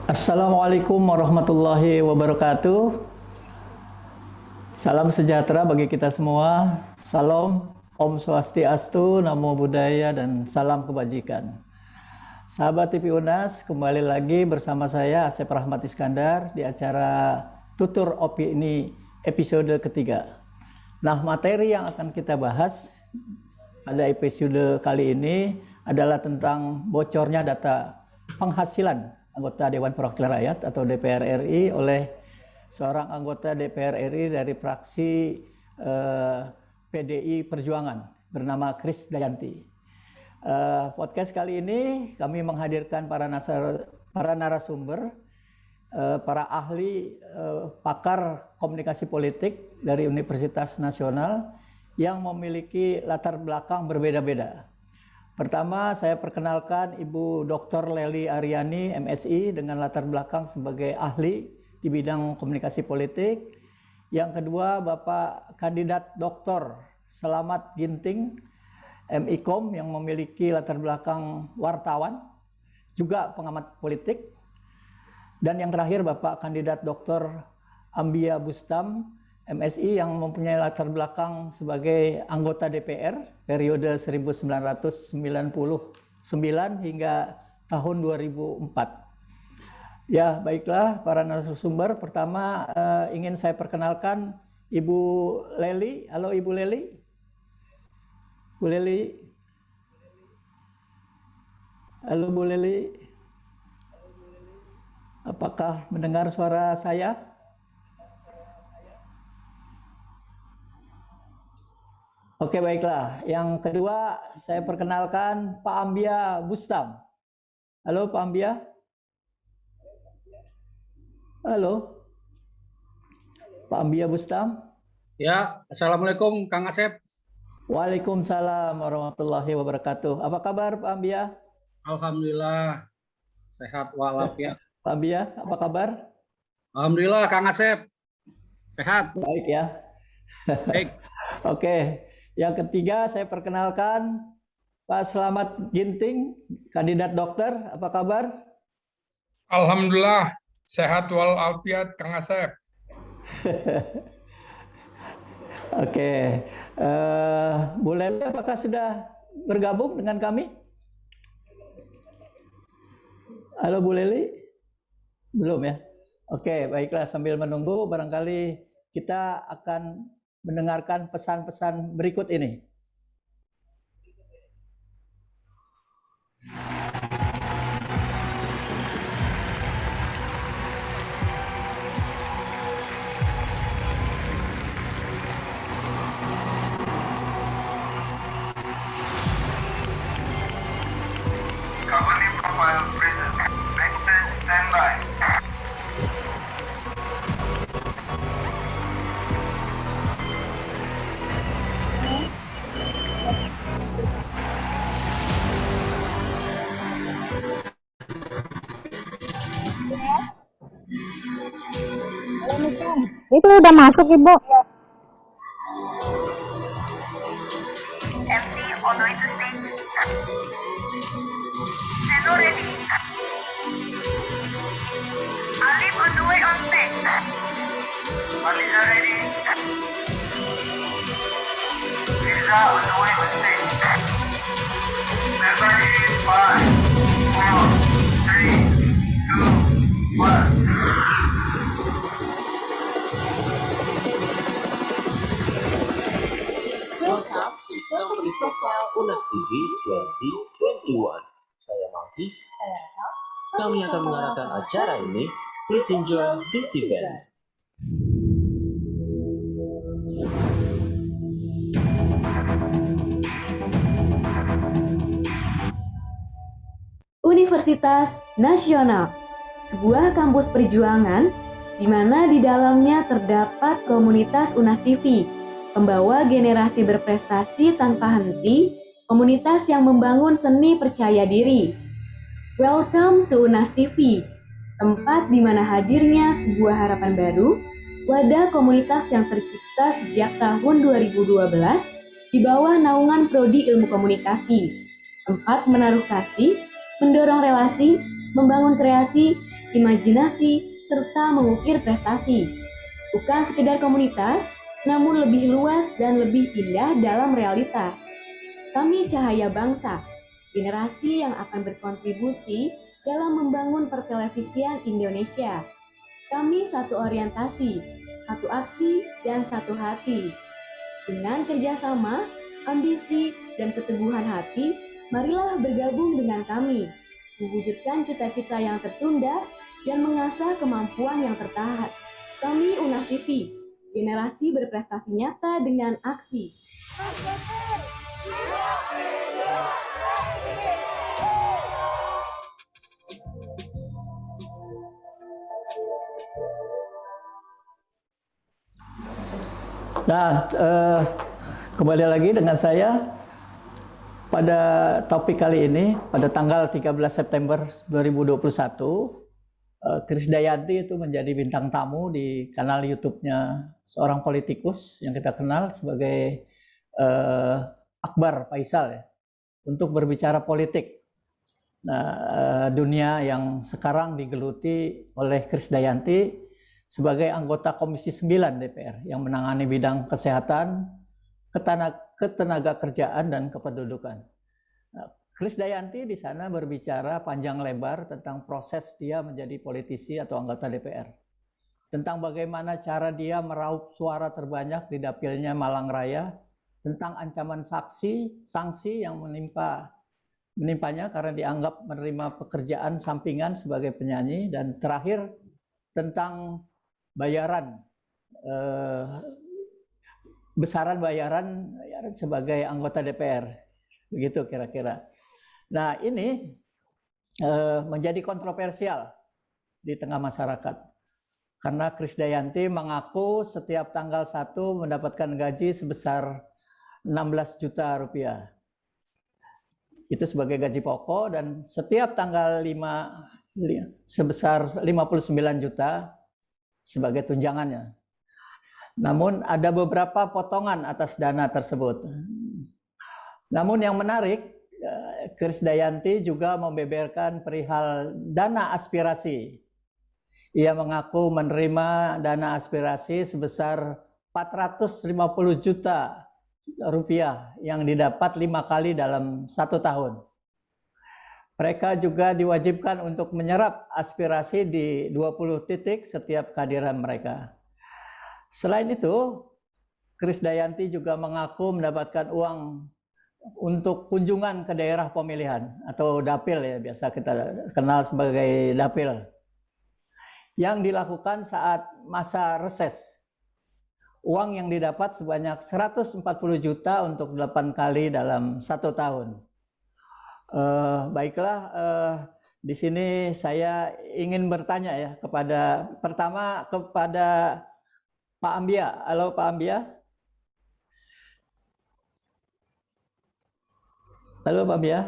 Assalamualaikum warahmatullahi wabarakatuh. Salam sejahtera bagi kita semua. Salam, Om Swastiastu, Namo Buddhaya, dan salam kebajikan. Sahabat TV UNAS, kembali lagi bersama saya Asep Rahmat Iskandar di acara Tutur Opini episode ketiga. Nah, materi yang akan kita bahas pada episode kali ini adalah tentang bocornya data penghasilan anggota Dewan Perwakilan Rakyat atau DPR RI oleh seorang anggota DPR RI dari fraksi PDI Perjuangan bernama Kris Dayanti. Podcast kali ini kami menghadirkan para narasumber, para ahli pakar komunikasi politik dari Universitas Nasional yang memiliki latar belakang berbeda-beda. Pertama, saya perkenalkan Ibu Dr. Lely Aryani, MSI, dengan latar belakang sebagai ahli di bidang komunikasi politik. Yang kedua, Bapak Kandidat Dr. Selamat Ginting, MIKOM, yang memiliki latar belakang wartawan, juga pengamat politik. Dan yang terakhir, Bapak Kandidat Dr. Ambia Bustam, MSI, yang mempunyai latar belakang sebagai anggota DPR periode 1999 hingga tahun 2004. Ya, baiklah para narasumber. Pertama ingin saya perkenalkan Ibu Lely. Halo Ibu Lely. Bu Lely. Halo Bu Lely. Apakah mendengar suara saya? Oke, baiklah. Yang kedua, saya perkenalkan Pak Ambia Bustam. Halo Pak Ambia. Halo. Pak Ambia Bustam. Ya, Assalamualaikum Kang Asep. Waalaikumsalam warahmatullahi wabarakatuh. Apa kabar Pak Ambia? Alhamdulillah sehat walafiat. Pak Ambia, apa kabar? Alhamdulillah Kang Asep sehat. Baik ya. Baik. Oke. Yang ketiga, saya perkenalkan Pak Selamat Ginting, kandidat dokter. Apa kabar? Alhamdulillah, sehat walafiat Kang Asep. Oke. Bu Lely, apakah sudah bergabung dengan kami? Halo Bu Lely? Belum ya? Oke, baiklah. Sambil menunggu, barangkali kita akan mendengarkan pesan-pesan berikut ini. Company profile present. Next stage standby. Itu udah masuk Ibu. MC on way to stage. Seno ready. Alif on the way on stage. Aliza ready. Liza on the way on stage. Everybody, 5, 4, 3, 2, 1. Welcome to Company Profile UNAS TV 2021. Saya Maki. Saya Rachel. Kami akan mengarahkan acara ini. Please enjoy this event. Universitas Nasional, sebuah kampus perjuangan di mana di dalamnya terdapat komunitas UNAS TV, pembawa generasi berprestasi tanpa henti, komunitas yang membangun seni percaya diri. Welcome to UNAS TV, tempat di mana hadirnya sebuah harapan baru, wadah komunitas yang tercipta sejak tahun 2012 di bawah naungan Prodi Ilmu Komunikasi, tempat menaruh kasih, mendorong relasi, membangun kreasi, imajinasi, serta mengukir prestasi. Bukan sekedar komunitas, namun lebih luas dan lebih indah dalam realitas. Kami Cahaya Bangsa, generasi yang akan berkontribusi dalam membangun pertelevisian Indonesia. Kami satu orientasi, satu aksi, dan satu hati. Dengan kerjasama, ambisi, dan keteguhan hati, marilah bergabung dengan kami, mewujudkan cita-cita yang tertunda dan mengasah kemampuan yang tertahan. Kami Unas TV, generasi berprestasi nyata dengan aksi. Nah, kembali lagi dengan saya pada topik kali ini, pada tanggal 13 September 2021, Krisdayanti itu menjadi bintang tamu di kanal YouTube-nya seorang politikus yang kita kenal sebagai Akbar Faisal ya, untuk berbicara politik. Nah, dunia yang sekarang digeluti oleh Krisdayanti sebagai anggota Komisi 9 DPR yang menangani bidang kesehatan, ketenaga kerjaan, dan kependudukan. Nah, Krisdayanti di sana berbicara panjang lebar tentang proses dia menjadi politisi atau anggota DPR. Tentang bagaimana cara dia meraup suara terbanyak di dapilnya Malang Raya, tentang ancaman sanksi yang menimpanya karena dianggap menerima pekerjaan sampingan sebagai penyanyi, dan terakhir tentang bayaran, besaran bayaran sebagai anggota DPR, begitu kira-kira. Nah, ini menjadi kontroversial di tengah masyarakat karena Krisdayanti mengaku setiap tanggal 1 mendapatkan gaji sebesar 16 juta rupiah. Itu sebagai gaji pokok, dan setiap tanggal 5 sebesar 59 juta sebagai tunjangannya. Namun ada beberapa potongan atas dana tersebut. Namun yang menarik, Krisdayanti juga membeberkan perihal dana aspirasi. Ia mengaku menerima dana aspirasi sebesar 450 juta rupiah yang didapat 5 kali dalam 1 tahun. Mereka juga diwajibkan untuk menyerap aspirasi di 20 titik setiap kehadiran mereka. Selain itu, Krisdayanti juga mengaku mendapatkan uang untuk kunjungan ke daerah pemilihan atau dapil ya, biasa kita kenal sebagai dapil, yang dilakukan saat masa reses. Uang yang didapat sebanyak 140 juta untuk 8 kali dalam 1 tahun. Baiklah, di sini saya ingin bertanya ya pertama kepada Pak Ambia. Halo Pak Ambia. Halo Pak Ambia.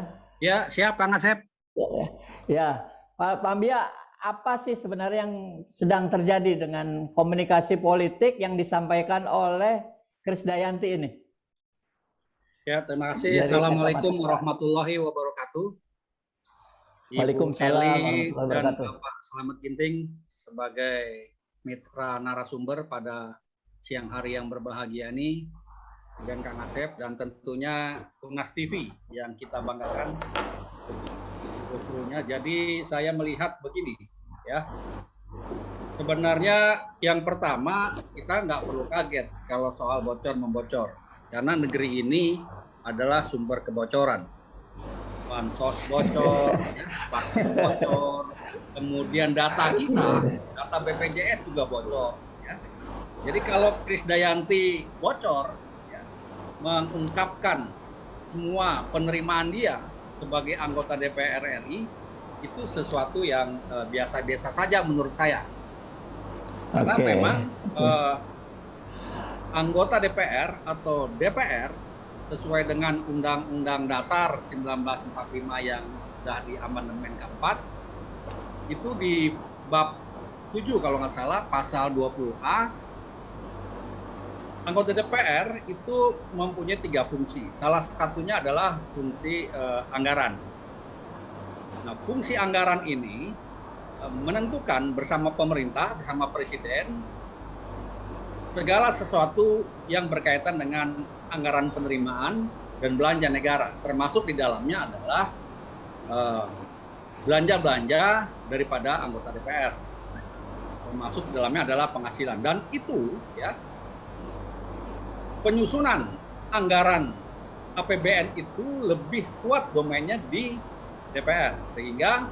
Ya, siap Kang Asep. Ya, Pak Ambia, apa sih sebenarnya yang sedang terjadi dengan komunikasi politik yang disampaikan oleh Krisdayanti ini? Ya, terima kasih. Assalamualaikum warahmatullahi wabarakatuh. Waalaikumsalam warahmatullahi dan wabarakatuh. Bapak Slamet Ginting sebagai mitra narasumber pada siang hari yang berbahagia ini, dan Kang Asep, dan tentunya Unas TV yang kita banggakan. Jadi saya melihat begini ya. Sebenarnya yang pertama, kita nggak perlu kaget kalau soal bocor-membocor, karena negeri ini adalah sumber kebocoran. Bansos bocor, vaksin bocor, kemudian data kita, data BPJS juga bocor. Ya. Jadi kalau Krisdayanti bocor, ya, mengungkapkan semua penerimaan dia sebagai anggota DPR RI, itu sesuatu yang biasa-biasa saja menurut saya. Karena memang anggota DPR atau DPR sesuai dengan Undang-Undang Dasar 1945 yang sudah di amandemen keempat, itu di bab 7 kalau nggak salah, pasal 20A, anggota DPR itu mempunyai 3 fungsi. Salah satunya adalah fungsi anggaran. Nah, fungsi anggaran ini menentukan bersama pemerintah, bersama presiden, segala sesuatu yang berkaitan dengan anggaran penerimaan dan belanja negara, termasuk di dalamnya adalah belanja-belanja daripada anggota DPR, termasuk di dalamnya adalah penghasilan. Dan itu ya, penyusunan anggaran APBN itu lebih kuat domainnya di DPR, sehingga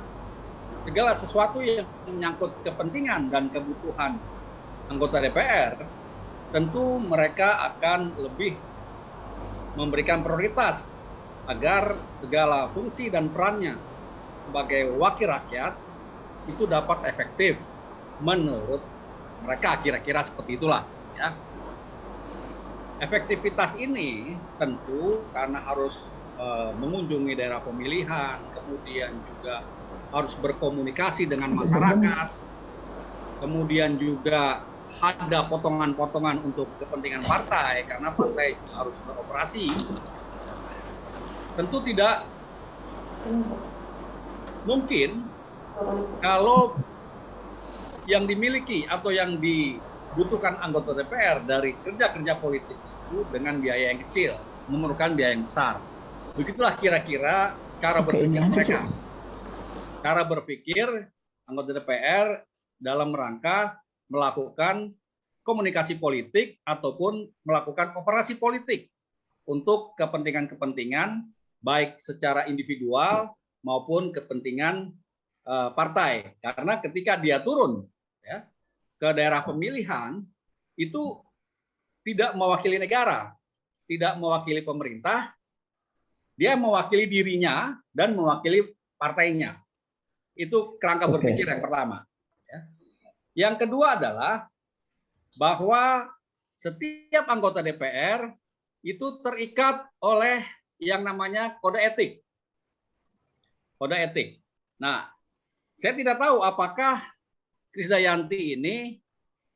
segala sesuatu yang menyangkut kepentingan dan kebutuhan anggota DPR, tentu mereka akan lebih memberikan prioritas agar segala fungsi dan perannya sebagai wakil rakyat itu dapat efektif menurut mereka, kira-kira seperti itulah ya. Efektivitas ini tentu karena harus mengunjungi daerah pemilihan, kemudian juga harus berkomunikasi dengan masyarakat, kemudian juga ada potongan-potongan untuk kepentingan partai karena partai harus beroperasi. Tentu tidak mungkin kalau yang dimiliki atau yang dibutuhkan anggota DPR dari kerja-kerja politik itu dengan biaya yang kecil, memerlukan biaya yang besar. Begitulah kira-kira cara berpikir mereka. Cara berpikir anggota DPR dalam rangka melakukan komunikasi politik ataupun melakukan operasi politik untuk kepentingan-kepentingan baik secara individual maupun kepentingan partai. Karena ketika dia turun ya, ke daerah pemilihan itu tidak mewakili negara, tidak mewakili pemerintah, dia mewakili dirinya dan mewakili partainya. Itu kerangka berpikir yang pertama. Yang kedua adalah bahwa setiap anggota DPR itu terikat oleh yang namanya kode etik. Kode etik. Nah, saya tidak tahu apakah Krisdayanti ini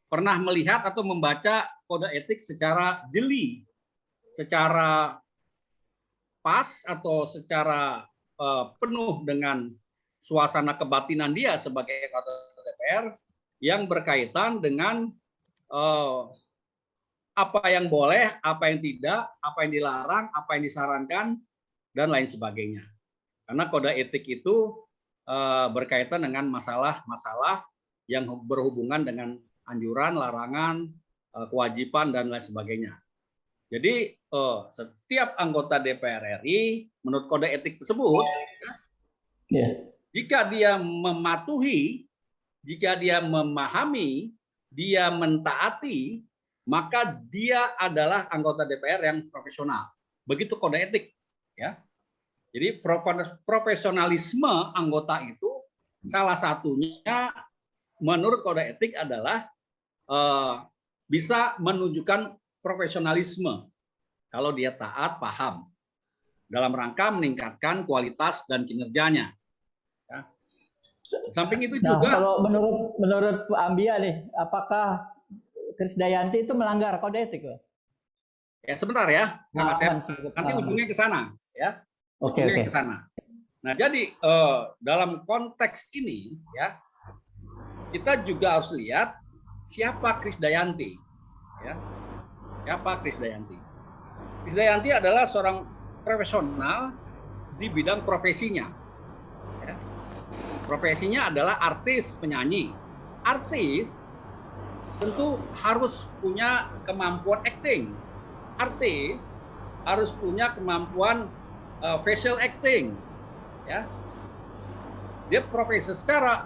pernah melihat atau membaca kode etik secara jeli, secara pas atau secara penuh dengan suasana kebatinan dia sebagai anggota DPR yang berkaitan dengan apa yang boleh, apa yang tidak, apa yang dilarang, apa yang disarankan, dan lain sebagainya. Karena kode etik itu berkaitan dengan masalah-masalah yang berhubungan dengan anjuran, larangan, kewajiban, dan lain sebagainya. Jadi setiap anggota DPR RI menurut kode etik tersebut, jika dia mematuhi, jika dia memahami, dia mentaati, maka dia adalah anggota DPR yang profesional. Begitu kode etik, ya. Jadi profesionalisme anggota itu salah satunya menurut kode etik adalah bisa menunjukkan profesionalisme kalau dia taat, paham dalam rangka meningkatkan kualitas dan kinerjanya. Ya. Samping itu juga, kalau menurut Pak Ambia nih, apakah Krisdayanti itu melanggar kode etik? ya sebentar ya, nanti ujungnya ke sana, ya. Oke. Ke sana. Nah, jadi dalam konteks ini, ya, kita juga harus lihat siapa Krisdayanti, ya. Siapa Krisdayanti? Krisdayanti adalah seorang profesional di bidang profesinya. Ya. Profesinya adalah artis, penyanyi. Artis tentu harus punya kemampuan acting. Artis harus punya kemampuan facial acting. Ya. Dia profesi secara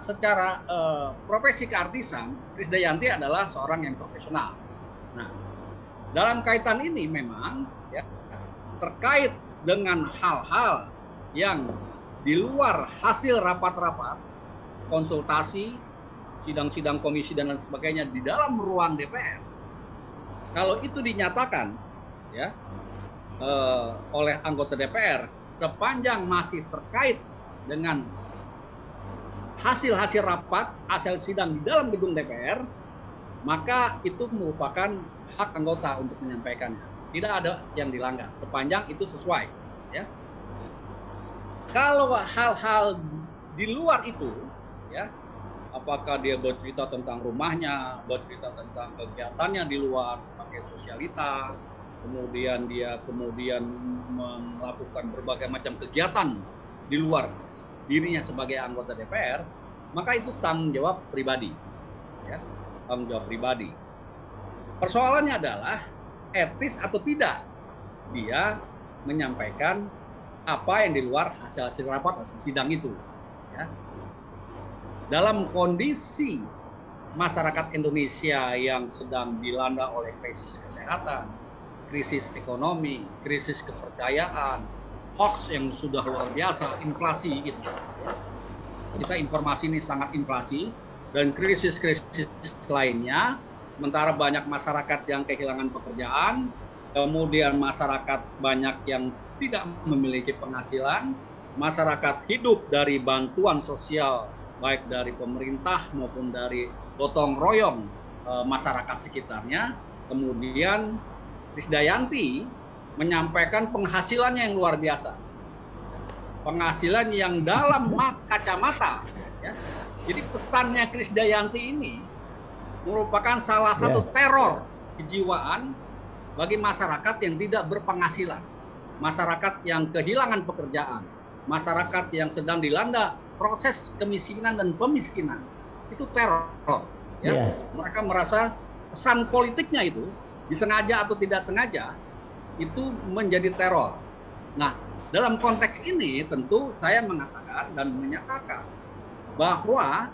profesi keartisan, Krisdayanti adalah seorang yang profesional. Nah, dalam kaitan ini memang ya, terkait dengan hal-hal yang di luar hasil rapat-rapat, konsultasi, sidang-sidang komisi dan lain sebagainya di dalam ruang DPR, kalau itu dinyatakan ya oleh anggota DPR sepanjang masih terkait dengan hasil-hasil rapat, hasil sidang di dalam gedung DPR, maka itu merupakan hak anggota untuk menyampaikannya. Tidak ada yang dilanggar sepanjang itu sesuai. Ya. Kalau hal-hal di luar itu, ya, apakah dia bercerita tentang rumahnya, bercerita tentang kegiatannya di luar sebagai sosialita, kemudian dia melakukan berbagai macam kegiatan di luar dirinya sebagai anggota DPR, maka itu tanggung jawab pribadi, ya, tanggung jawab pribadi. Persoalannya adalah etis atau tidak dia menyampaikan apa yang di luar hasil rapat hasil sidang itu, ya. Dalam kondisi masyarakat Indonesia yang sedang dilanda oleh krisis kesehatan, krisis ekonomi, krisis kepercayaan, hoax yang sudah luar biasa, inflasi gitu. Kita informasi ini sangat inflasi dan krisis-krisis lainnya, sementara banyak masyarakat yang kehilangan pekerjaan, kemudian masyarakat banyak yang tidak memiliki penghasilan, masyarakat hidup dari bantuan sosial baik dari pemerintah maupun dari gotong royong masyarakat sekitarnya. Kemudian Krisdayanti menyampaikan penghasilannya yang luar biasa, penghasilan yang dalam kacamata, ya. Jadi pesannya Krisdayanti ini merupakan salah satu teror kejiwaan bagi masyarakat yang tidak berpenghasilan, masyarakat yang kehilangan pekerjaan, masyarakat yang sedang dilanda proses kemiskinan dan pemiskinan. Itu teror, ya. Mereka merasa pesan politiknya itu disengaja atau tidak sengaja itu menjadi teror. Nah, dalam konteks ini tentu saya mengatakan dan menyatakan bahwa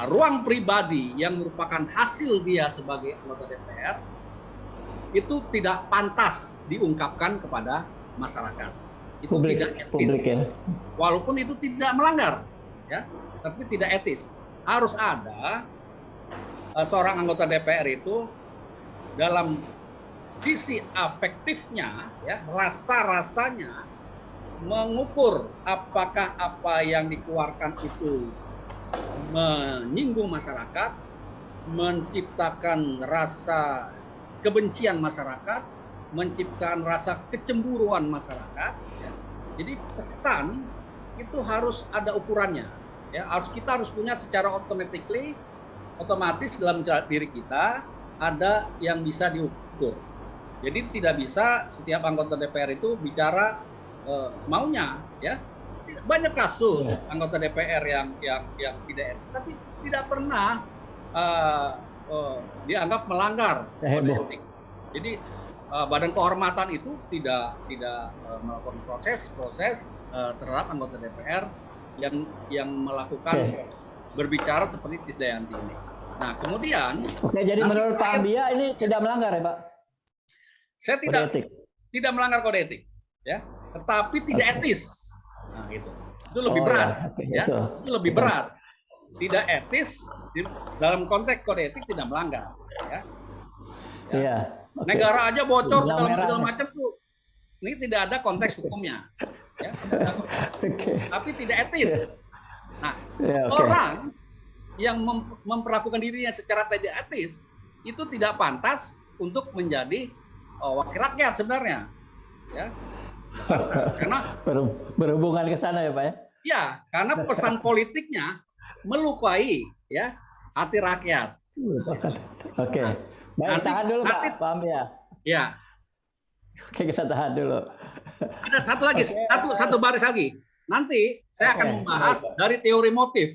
ruang pribadi yang merupakan hasil dia sebagai anggota DPR itu tidak pantas diungkapkan kepada masyarakat. Itu tidak etis. Ya. Walaupun itu tidak melanggar, ya, tapi tidak etis. Harus ada seorang anggota DPR itu dalam sisi afektifnya, ya, rasa-rasanya mengukur apakah apa yang dikeluarkan itu menyinggung masyarakat, menciptakan rasa kebencian masyarakat, menciptakan rasa kecemburuan masyarakat. Ya. Jadi pesan itu harus ada ukurannya. Ya, kita harus punya secara otomatis dalam diri kita ada yang bisa diukur. Jadi tidak bisa setiap anggota DPR itu bicara semaunya, ya. Banyak kasus anggota DPR yang tidak etis, tapi tidak pernah dianggap melanggar kode etik. Jadi Badan Kehormatan itu tidak melakukan proses terhadap anggota DPR yang melakukan berbicara seperti Krisdayanti ini. Nah, kemudian jadi menurut Pak Ambia ini tidak melanggar, ya, Pak? Saya tidak melanggar kode etik, ya, tetapi tidak etis. Nah, gitu. Itu lebih berat, ya. Itu lebih berat. Tidak etis dalam konteks kode etik tidak melanggar, ya. Iya. Negara aja bocor segala macam tuh. Ini tidak ada konteks hukumnya, ya. Tapi tidak etis. Nah, orang yang memperlakukan dirinya secara tidak etis itu tidak pantas untuk menjadi wakil rakyat sebenarnya, ya. Karena berhubungan ke sana, ya, Pak, ya? Ya, karena pesan politiknya melukai, ya, hati rakyat. Oke. Baik, tahan dulu, Pak Ambia. Ya. Oke, kita tahan dulu. Ada satu lagi, satu baris lagi. Nanti saya akan membahas dari teori motif,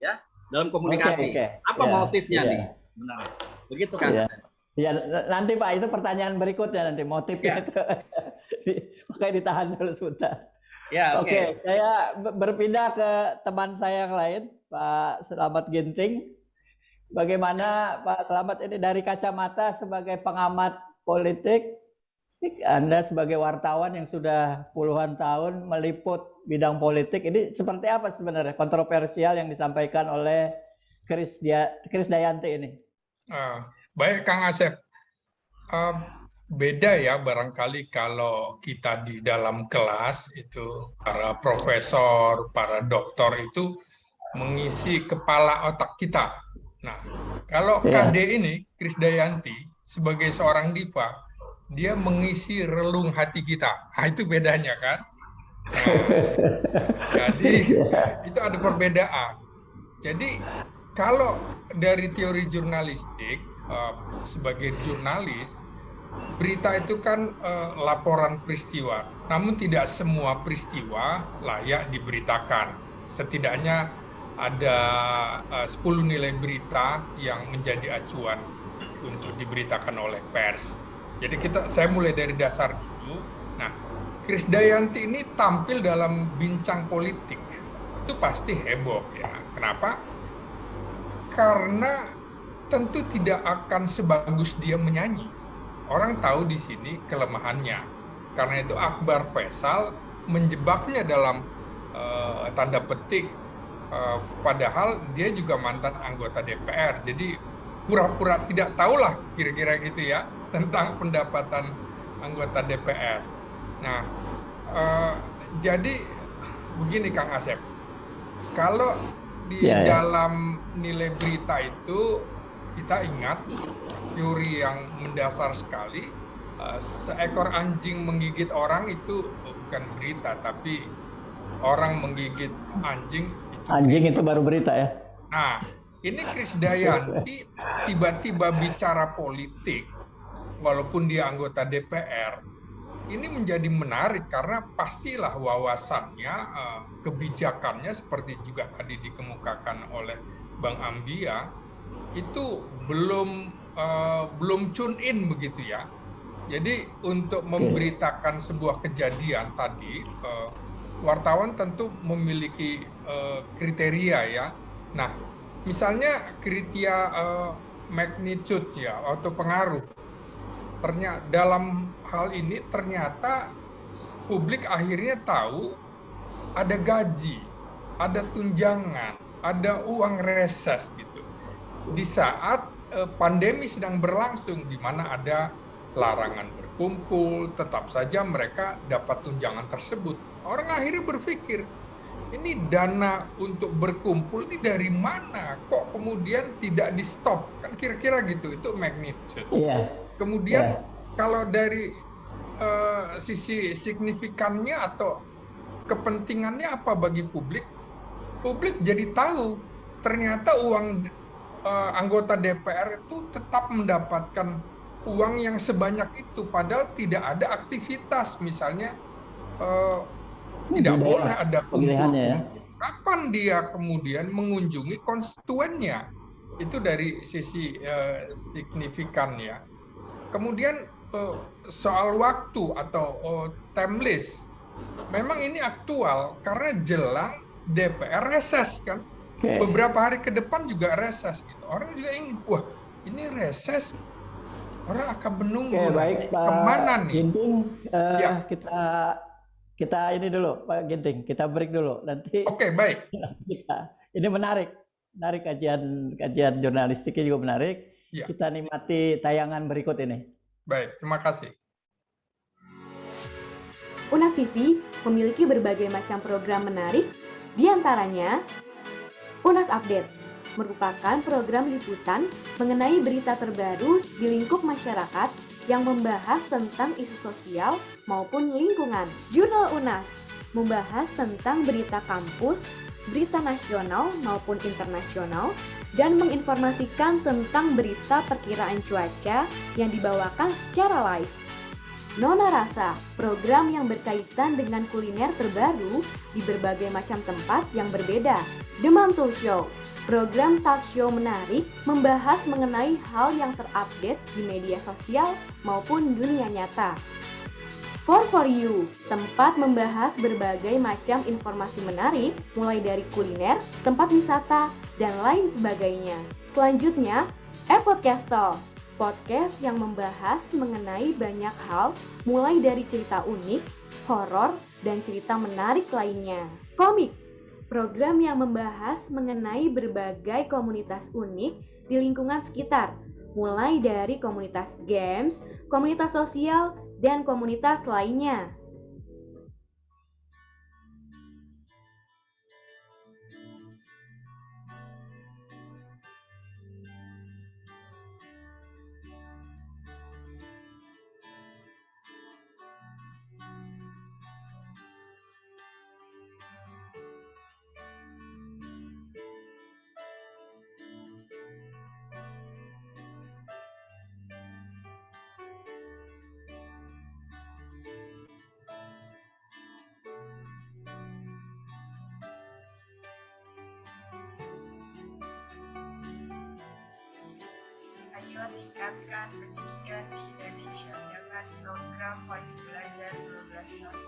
ya, dalam komunikasi. Apa motifnya nih? Benar. Begitu kan? Ya, nanti Pak, itu pertanyaan berikutnya nanti motifnya itu. Oke, ditahan dulu sebentar. Ya, oke. Saya berpindah ke teman saya yang lain, Pak Slamet Ginting. Bagaimana Pak Slamet ini dari kacamata sebagai pengamat politik, Anda sebagai wartawan yang sudah puluhan tahun meliput bidang politik, ini seperti apa sebenarnya kontroversial yang disampaikan oleh Krisdayanti ini? Baik, Kang Asep. Beda ya barangkali kalau kita di dalam kelas itu para profesor, para doktor itu mengisi kepala otak kita. Nah, kalau KD ini, Krisdayanti, sebagai seorang diva, dia mengisi relung hati kita. Nah, itu bedanya kan? Nah, jadi itu ada perbedaan. Jadi kalau dari teori jurnalistik, sebagai jurnalis, berita itu kan laporan peristiwa. Namun tidak semua peristiwa layak diberitakan. Setidaknya ada 10 nilai berita yang menjadi acuan untuk diberitakan oleh pers. Jadi saya mulai dari dasar dulu. Nah, Krisdayanti ini tampil dalam bincang politik. Itu pasti heboh ya. Kenapa? Karena tentu tidak akan sebagus dia menyanyi. Orang tahu di sini kelemahannya. Karena itu Akbar Faisal menjebaknya dalam tanda petik, padahal dia juga mantan anggota DPR. Jadi pura-pura tidak tahulah kira-kira gitu ya tentang pendapatan anggota DPR. Nah, jadi begini Kang Asep, kalau di dalam nilai berita itu kita ingat teori yang mendasar sekali, seekor anjing menggigit orang itu bukan berita, tapi orang menggigit anjing itu anjing berita. Itu baru berita ya. Nah, ini Krisdayanti tiba-tiba bicara politik walaupun dia anggota DPR. Ini menjadi menarik karena pastilah wawasannya, kebijakannya seperti juga tadi dikemukakan oleh Bang Ambia itu belum tune in begitu ya. Jadi untuk memberitakan sebuah kejadian tadi, wartawan tentu memiliki kriteria ya. Nah, misalnya kriteria magnitude ya atau pengaruh. Ternyata dalam hal ini ternyata publik akhirnya tahu ada gaji, ada tunjangan, ada uang reses gitu. Di saat pandemi sedang berlangsung di mana ada larangan berkumpul, tetap saja mereka dapat tunjangan tersebut. Orang akhirnya berpikir, ini dana untuk berkumpul ini dari mana? Kok kemudian tidak di stop? Kan kira-kira gitu, itu magnitude. Kemudian kalau dari sisi signifikannya atau kepentingannya apa bagi publik? Publik jadi tahu ternyata uang anggota DPR itu tetap mendapatkan uang yang sebanyak itu, padahal tidak ada aktivitas, misalnya tidak boleh ada kumpul. Kapan dia kemudian mengunjungi konstituennya? Itu dari sisi signifikan ya. Kemudian soal waktu atau time list, memang ini aktual karena jelang DPR reses kan. Beberapa hari ke depan juga reses. Gitu. Orang juga ingin, wah ini reses, orang akan menunggu. Baik, kemana nih? Ginting, kita ini dulu, Pak Ginting, kita break dulu. Nanti. Oke, baik. Ini menarik kajian jurnalistiknya juga menarik. Ya. Kita nikmati tayangan berikut ini. Baik, terima kasih. Unas TV memiliki berbagai macam program menarik, diantaranya Unas Update, merupakan program liputan mengenai berita terbaru di lingkup masyarakat yang membahas tentang isu sosial maupun lingkungan. Jurnal Unas membahas tentang berita kampus, berita nasional maupun internasional, dan menginformasikan tentang berita perkiraan cuaca yang dibawakan secara live. Nona Rasa, program yang berkaitan dengan kuliner terbaru di berbagai macam tempat yang berbeda. The Mantul Show, program talk show menarik membahas mengenai hal yang terupdate di media sosial maupun dunia nyata. For You, tempat membahas berbagai macam informasi menarik, mulai dari kuliner, tempat wisata, dan lain sebagainya. Selanjutnya, Podcastle, podcast yang membahas mengenai banyak hal, mulai dari cerita unik, horor, dan cerita menarik lainnya. Komik, program yang membahas mengenai berbagai komunitas unik di lingkungan sekitar, mulai dari komunitas games, komunitas sosial, dan komunitas lainnya. meningkatkan pendidikan di Indonesia dengan program wajib belajar 12 tahun.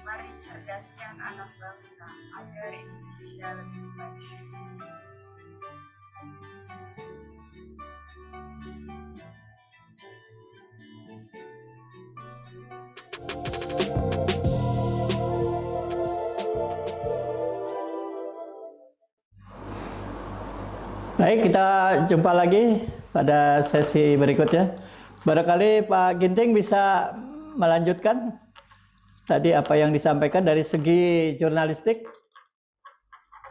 Mari cerdaskan anak bangsa agar Indonesia lebih maju. Baik, kita jumpa lagi pada sesi berikutnya. Barangkali Pak Ginting bisa melanjutkan tadi apa yang disampaikan dari segi jurnalistik.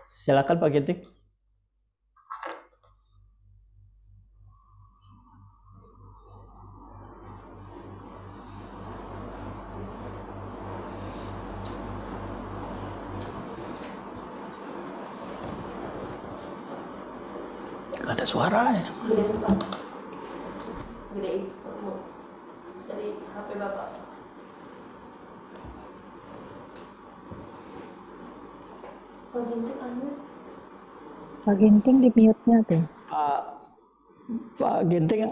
Silakan Pak Ginting. Ada suaranya. Gedein dari HP Bapak. Pak Ginting di mute-nya tuh. Pak Ginting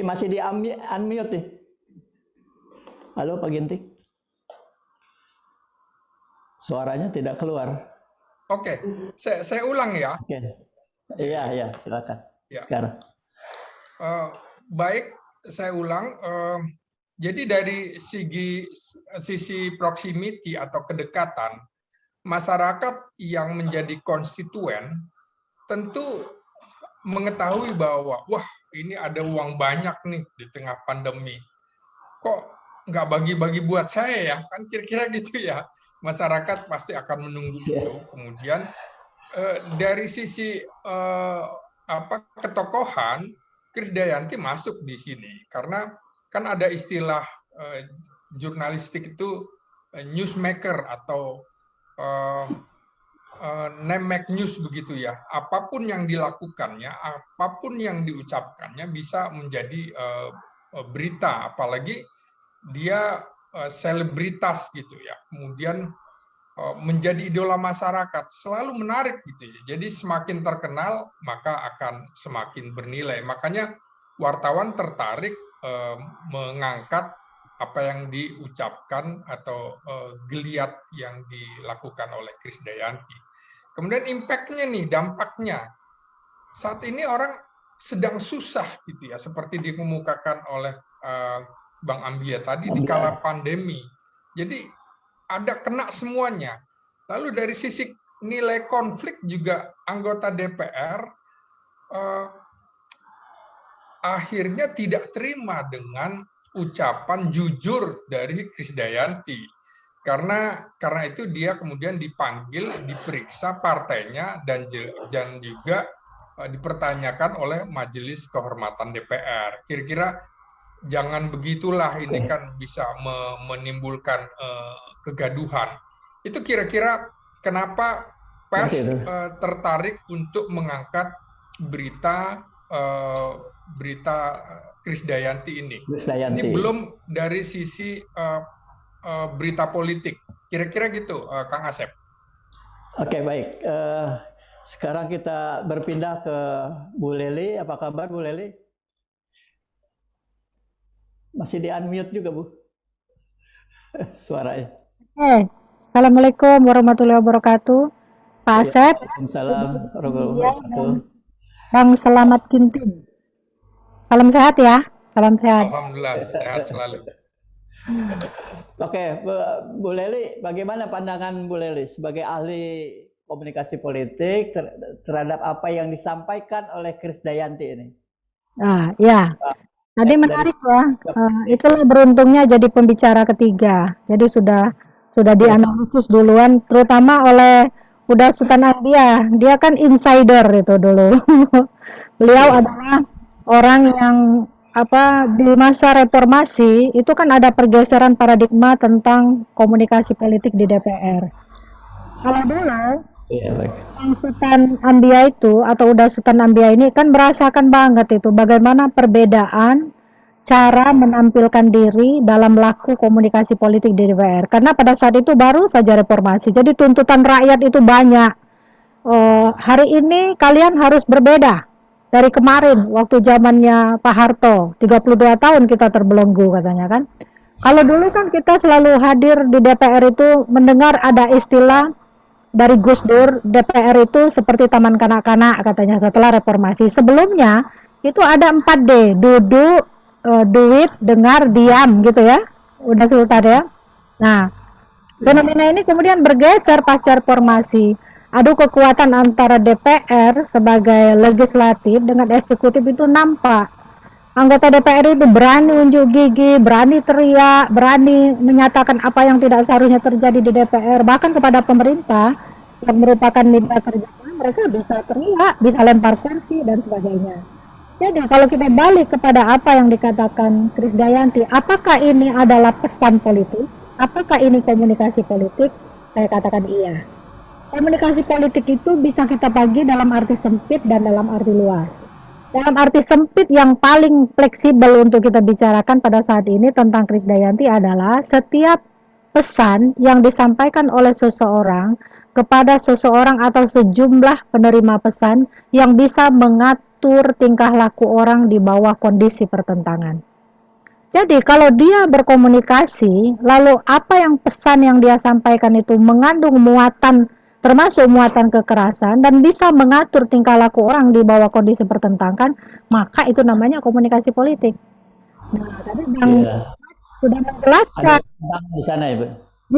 masih di unmute nih. Halo Pak Ginting. Suaranya tidak keluar. Oke, saya ulang ya. Oke. Iya, silakan. Ya. Sekarang. Baik, saya ulang. Jadi dari sisi proximity atau kedekatan, masyarakat yang menjadi konstituen tentu mengetahui bahwa wah ini ada uang banyak nih di tengah pandemi. Kok nggak bagi-bagi buat saya ya? Kan kira-kira gitu ya. Masyarakat pasti akan menunggu itu. Kemudian dari sisi ketokohan, Krisdayanti masuk di sini karena kan ada istilah jurnalistik itu newsmaker atau name make news begitu ya. Apapun yang dilakukannya, apapun yang diucapkannya bisa menjadi berita, apalagi dia selebritas gitu ya. Kemudian menjadi idola masyarakat, selalu menarik gitu ya. Jadi semakin terkenal maka akan semakin bernilai. Makanya wartawan tertarik mengangkat apa yang diucapkan atau geliat yang dilakukan oleh Krisdayanti. Kemudian impact-nya nih, dampaknya. Saat ini orang sedang susah gitu ya, seperti dikemukakan oleh Bang Ambia tadi di kala pandemi. Jadi ada kena semuanya. Lalu dari sisi nilai konflik juga anggota DPR akhirnya tidak terima dengan ucapan jujur dari Krisdayanti. Karena itu dia kemudian dipanggil, diperiksa partainya dan juga dipertanyakan oleh Majelis Kehormatan DPR. Kira-kira jangan begitulah, ini kan bisa menimbulkan kegaduhan. Itu kira-kira kenapa pers tertarik untuk mengangkat berita Krisdayanti ini. Ini belum dari sisi berita politik. Kira-kira gitu, Kang Asep. Oke, baik. Sekarang kita berpindah ke Bu Leli. Apa kabar Bu Leli? Masih di unmute juga, Bu. Suaranya. Assalamualaikum warahmatullahi wabarakatuh. Pak Asep. Waalaikumsalam warahmatullahi wabarakatuh. Bang Selamat Ginting. Salam sehat ya. Salam sehat. Alhamdulillah, sehat selalu. Oke, Bu Leli, bagaimana pandangan Bu Leli sebagai ahli komunikasi politik terhadap apa yang disampaikan oleh Krisdayanti ini? Ya. Tadi menarik ya. Itulah beruntungnya jadi pembicara ketiga. Jadi sudah dianalisis duluan, terutama oleh Uda Sultan Ambia. Dia kan insider itu dulu. Beliau adalah orang yang di masa reformasi itu kan ada pergeseran paradigma tentang komunikasi politik di DPR. Kalau dulu Sultan Ambia itu atau Uda Sultan Ambia ini kan merasakan banget itu bagaimana perbedaan cara menampilkan diri dalam laku komunikasi politik di DPR. Karena pada saat itu baru saja reformasi, jadi tuntutan rakyat itu banyak. Hari ini kalian harus berbeda. dari kemarin waktu zamannya Pak Harto, 32 tahun kita terbelenggu katanya kan. Kalau dulu kan kita selalu hadir di DPR itu mendengar ada istilah dari Gus Dur, DPR itu seperti taman kanak-kanak katanya setelah reformasi. Sebelumnya itu ada 4D, duduk, duit, dengar, diam gitu ya. Udah Sultan ya. Nah, fenomena ini kemudian bergeser pasca reformasi. Adu kekuatan antara DPR sebagai legislatif dengan eksekutif itu nampak. Anggota DPR itu berani unjuk gigi, berani teriak, berani menyatakan apa yang tidak seharusnya terjadi di DPR. Bahkan kepada pemerintah yang merupakan mitra kerjanya, mereka bisa teriak, bisa lempar kursi dan sebagainya. Jadi kalau kita balik kepada apa yang dikatakan Krisdayanti, apakah ini adalah pesan politik? Apakah ini komunikasi politik? Saya katakan iya. Komunikasi politik itu bisa kita bagi dalam arti sempit dan dalam arti luas. Dalam arti sempit yang paling fleksibel untuk kita bicarakan pada saat ini tentang Krisdayanti adalah setiap pesan yang disampaikan oleh seseorang kepada seseorang atau sejumlah penerima pesan yang bisa mengatur tingkah laku orang di bawah kondisi pertentangan. Jadi kalau dia berkomunikasi, lalu apa yang pesan yang dia sampaikan itu mengandung muatan, termasuk muatan kekerasan dan bisa mengatur tingkah laku orang di bawah kondisi pertentangan, maka itu namanya komunikasi politik. Nah, tadi Bang sudah menjelaskan. Bang di sana Ibu.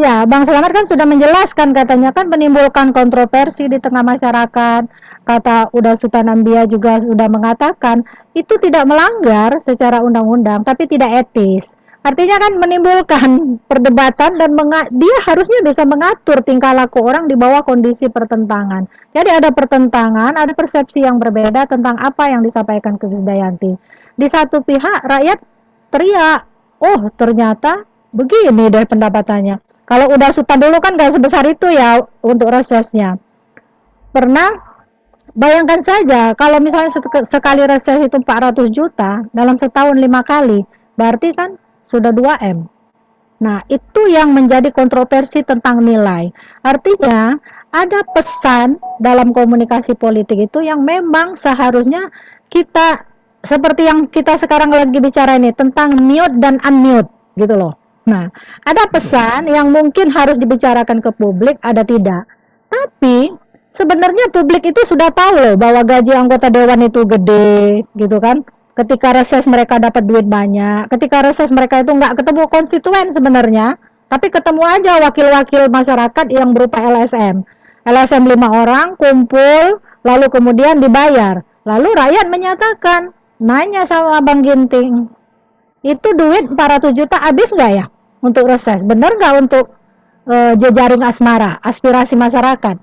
Ya, Bang Selamat kan sudah menjelaskan, katanya kan menimbulkan kontroversi di tengah masyarakat. Kata Uda Sultan Ambia juga sudah mengatakan itu tidak melanggar secara undang-undang, tapi tidak etis. Artinya kan menimbulkan perdebatan dan dia harusnya bisa mengatur tingkah laku orang di bawah kondisi pertentangan. Jadi ada pertentangan, ada persepsi yang berbeda tentang apa yang disampaikan Krisdayanti. Di satu pihak rakyat teriak, oh ternyata begini deh pendapatannya. Kalau udah Sultan dulu kan gak sebesar itu ya untuk resesnya. Bayangkan saja kalau misalnya sekali reses itu 400 juta, dalam setahun 5 kali, berarti kan sudah 2M. Nah, itu yang menjadi kontroversi tentang nilai. Artinya, ada pesan dalam komunikasi politik itu yang memang seharusnya kita, seperti yang kita sekarang lagi bicara ini, tentang mute dan unmute, gitu loh. Nah, ada pesan yang mungkin harus dibicarakan ke publik, ada tidak. Tapi, sebenarnya publik itu sudah tahu loh, bahwa gaji anggota dewan itu gede, gitu kan. Ketika reses mereka dapat duit banyak, ketika reses mereka itu nggak ketemu konstituen sebenarnya, tapi ketemu aja wakil-wakil masyarakat yang berupa LSM 5 orang kumpul, lalu kemudian dibayar, lalu rakyat menyatakan, nanya sama Bang Ginting, itu duit 400 juta habis nggak ya untuk reses, benar nggak untuk jejaring asmara, aspirasi masyarakat?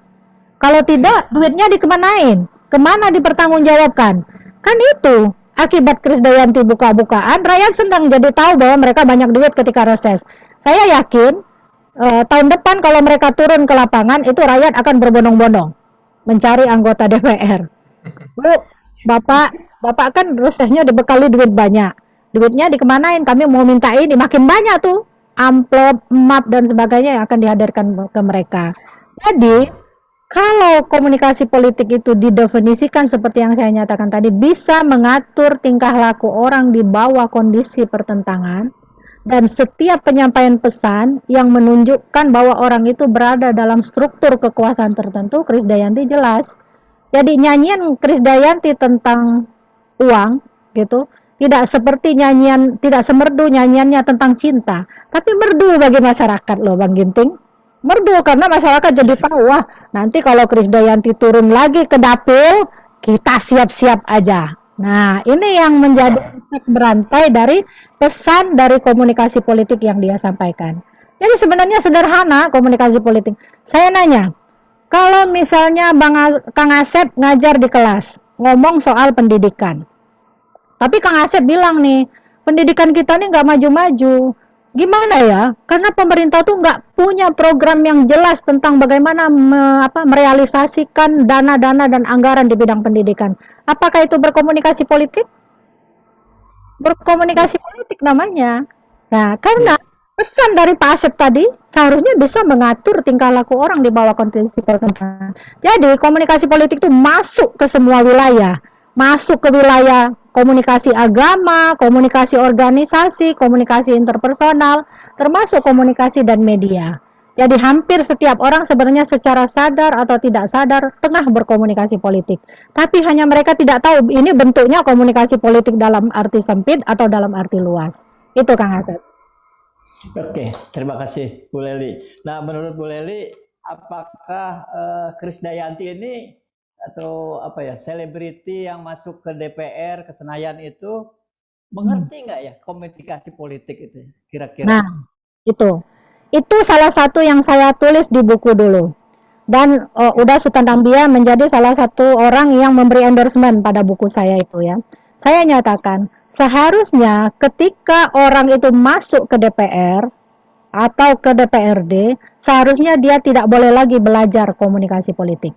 Kalau tidak, duitnya dikemanain? Kemana dipertanggungjawabkan? Kan itu akibat Krisdayanti buka-bukaan, rakyat sedang jadi tahu bahwa mereka banyak duit ketika reses. Saya yakin tahun depan kalau mereka turun ke lapangan, itu rakyat akan berbondong-bondong mencari anggota DPR. Bu, Bapak kan resesnya dibekali duit banyak. Duitnya dikemanain? Kami mau minta ini, makin banyak tuh amplop, map dan sebagainya yang akan dihadirkan ke mereka. Jadi kalau komunikasi politik itu didefinisikan seperti yang saya nyatakan tadi, bisa mengatur tingkah laku orang di bawah kondisi pertentangan, dan setiap penyampaian pesan yang menunjukkan bahwa orang itu berada dalam struktur kekuasaan tertentu, Krisdayanti jelas. Jadi nyanyian Krisdayanti tentang uang gitu, tidak seperti nyanyian, tidak semerdu nyanyiannya tentang cinta, tapi merdu bagi masyarakat loh Bang Ginting. Merdu karena masyarakat jadi tahu, wah nanti kalau Krisdayanti turun lagi ke dapil, kita siap-siap aja. Nah, ini yang menjadi efek berantai dari pesan dari komunikasi politik yang dia sampaikan. Jadi sebenarnya sederhana komunikasi politik. Saya nanya, kalau misalnya Kang Asep ngajar di kelas, ngomong soal pendidikan. Tapi Kang Asep bilang nih, pendidikan kita nih nggak maju-maju. Gimana ya? Karena pemerintah tuh nggak punya program yang jelas tentang bagaimana merealisasikan dana-dana dan anggaran di bidang pendidikan. Apakah itu berkomunikasi politik? Berkomunikasi politik namanya. Nah, karena pesan dari Pak Asep tadi seharusnya bisa mengatur tingkah laku orang di bawah kondisi pertentangan. Jadi komunikasi politik itu masuk ke semua wilayah. masuk ke wilayah komunikasi agama, komunikasi organisasi, komunikasi interpersonal, termasuk komunikasi dan media. Jadi hampir setiap orang sebenarnya secara sadar atau tidak sadar tengah berkomunikasi politik. Tapi hanya mereka tidak tahu ini bentuknya komunikasi politik dalam arti sempit atau dalam arti luas. Itu Kang Asep. Oke, terima kasih Bu Leli. Nah, menurut Bu Leli, apakah Krisdayanti ini atau apa ya, selebriti yang masuk ke DPR, ke Senayan itu mengerti nggak ya komunikasi politik itu kira-kira? Nah, itu salah satu yang saya tulis di buku dulu. Dan Uda Sultan Ambia menjadi salah satu orang yang memberi endorsement pada buku saya itu ya. Saya nyatakan, seharusnya ketika orang itu masuk ke DPR atau ke DPRD, seharusnya dia tidak boleh lagi belajar komunikasi politik.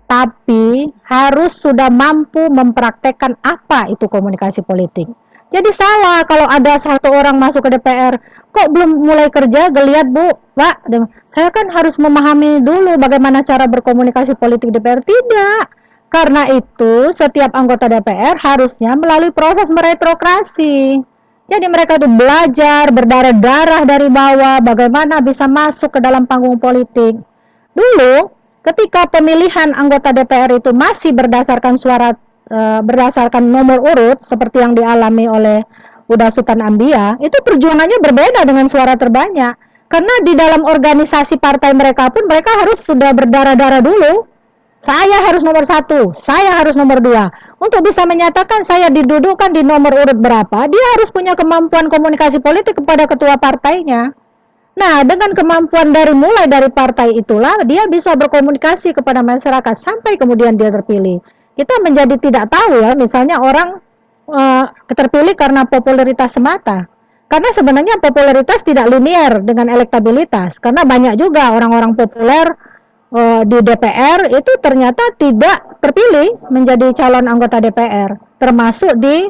Tapi harus sudah mampu mempraktekkan apa itu komunikasi politik. Jadi salah kalau ada satu orang masuk ke DPR, kok belum mulai kerja, geliat Bu, Pak, saya kan harus memahami dulu bagaimana cara berkomunikasi politik DPR. Tidak, karena itu setiap anggota DPR harusnya melalui proses meretrokrasi. Jadi mereka itu belajar berdarah-darah dari bawah bagaimana bisa masuk ke dalam panggung politik. Dulu ketika pemilihan anggota DPR itu masih berdasarkan berdasarkan nomor urut seperti yang dialami oleh Uda Sultan Ambia, itu perjuangannya berbeda dengan suara terbanyak. Karena di dalam organisasi partai mereka pun mereka harus sudah berdarah-darah dulu. Saya harus nomor 1, saya harus nomor 2. Untuk bisa menyatakan saya didudukkan di nomor urut berapa, dia harus punya kemampuan komunikasi politik kepada ketua partainya. Nah, dengan kemampuan mulai dari partai itulah, dia bisa berkomunikasi kepada masyarakat sampai kemudian dia terpilih. Kita menjadi tidak tahu ya, misalnya orang terpilih karena popularitas semata. Karena sebenarnya popularitas tidak linear dengan elektabilitas. Karena banyak juga orang-orang populer di DPR itu ternyata tidak terpilih menjadi calon anggota DPR. Termasuk di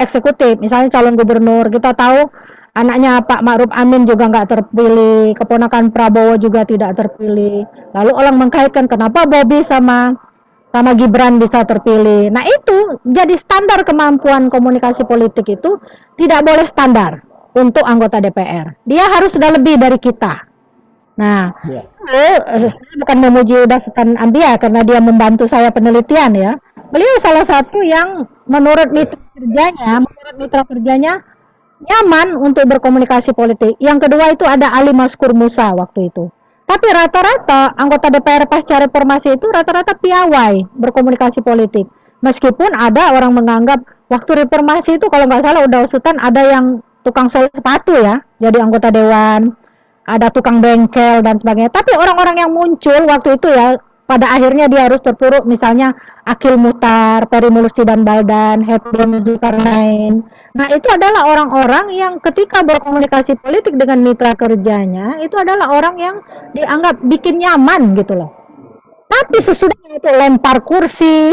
eksekutif, misalnya calon gubernur. Kita tahu anaknya Pak Ma'ruf Amin juga nggak terpilih, keponakan Prabowo juga tidak terpilih. Lalu orang mengkaitkan kenapa Bobi sama Gibran bisa terpilih. Nah itu jadi standar kemampuan komunikasi politik itu tidak boleh standar untuk anggota DPR. Dia harus sudah lebih dari kita. Nah, saya bukan memuji Uda Sultan Ambia karena dia membantu saya penelitian ya. Beliau salah satu yang menurut mitra kerjanya nyaman untuk berkomunikasi politik. Yang kedua itu ada Ali Maskur Musa waktu itu. Tapi rata-rata anggota DPR pasca reformasi itu rata-rata piawai berkomunikasi politik. Meskipun ada orang menganggap waktu reformasi itu kalau nggak salah Uda Sultan ada yang tukang sol sepatu ya, jadi anggota dewan, ada tukang bengkel dan sebagainya. Tapi orang-orang yang muncul waktu itu ya, pada akhirnya dia harus terpuruk, misalnya Akil Muhtar, Peri Mulusi dan Baldan, Hebron Zulkarnain. Nah itu adalah orang-orang yang ketika berkomunikasi politik dengan mitra kerjanya, itu adalah orang yang dianggap bikin nyaman gitu loh. Tapi sesudahnya itu lempar kursi,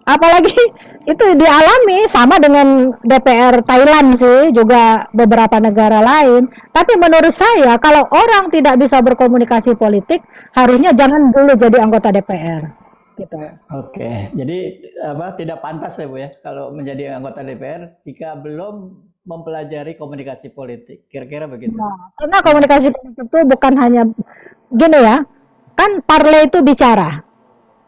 apalagi itu dialami sama dengan DPR Thailand sih, juga beberapa negara lain. Tapi menurut saya kalau orang tidak bisa berkomunikasi politik, harusnya jangan dulu jadi anggota DPR. Gitu. Oke, jadi tidak pantas ya Bu ya kalau menjadi anggota DPR jika belum mempelajari komunikasi politik. Kira-kira begitu. Nah, karena komunikasi politik itu bukan hanya gini ya, kan parle itu bicara.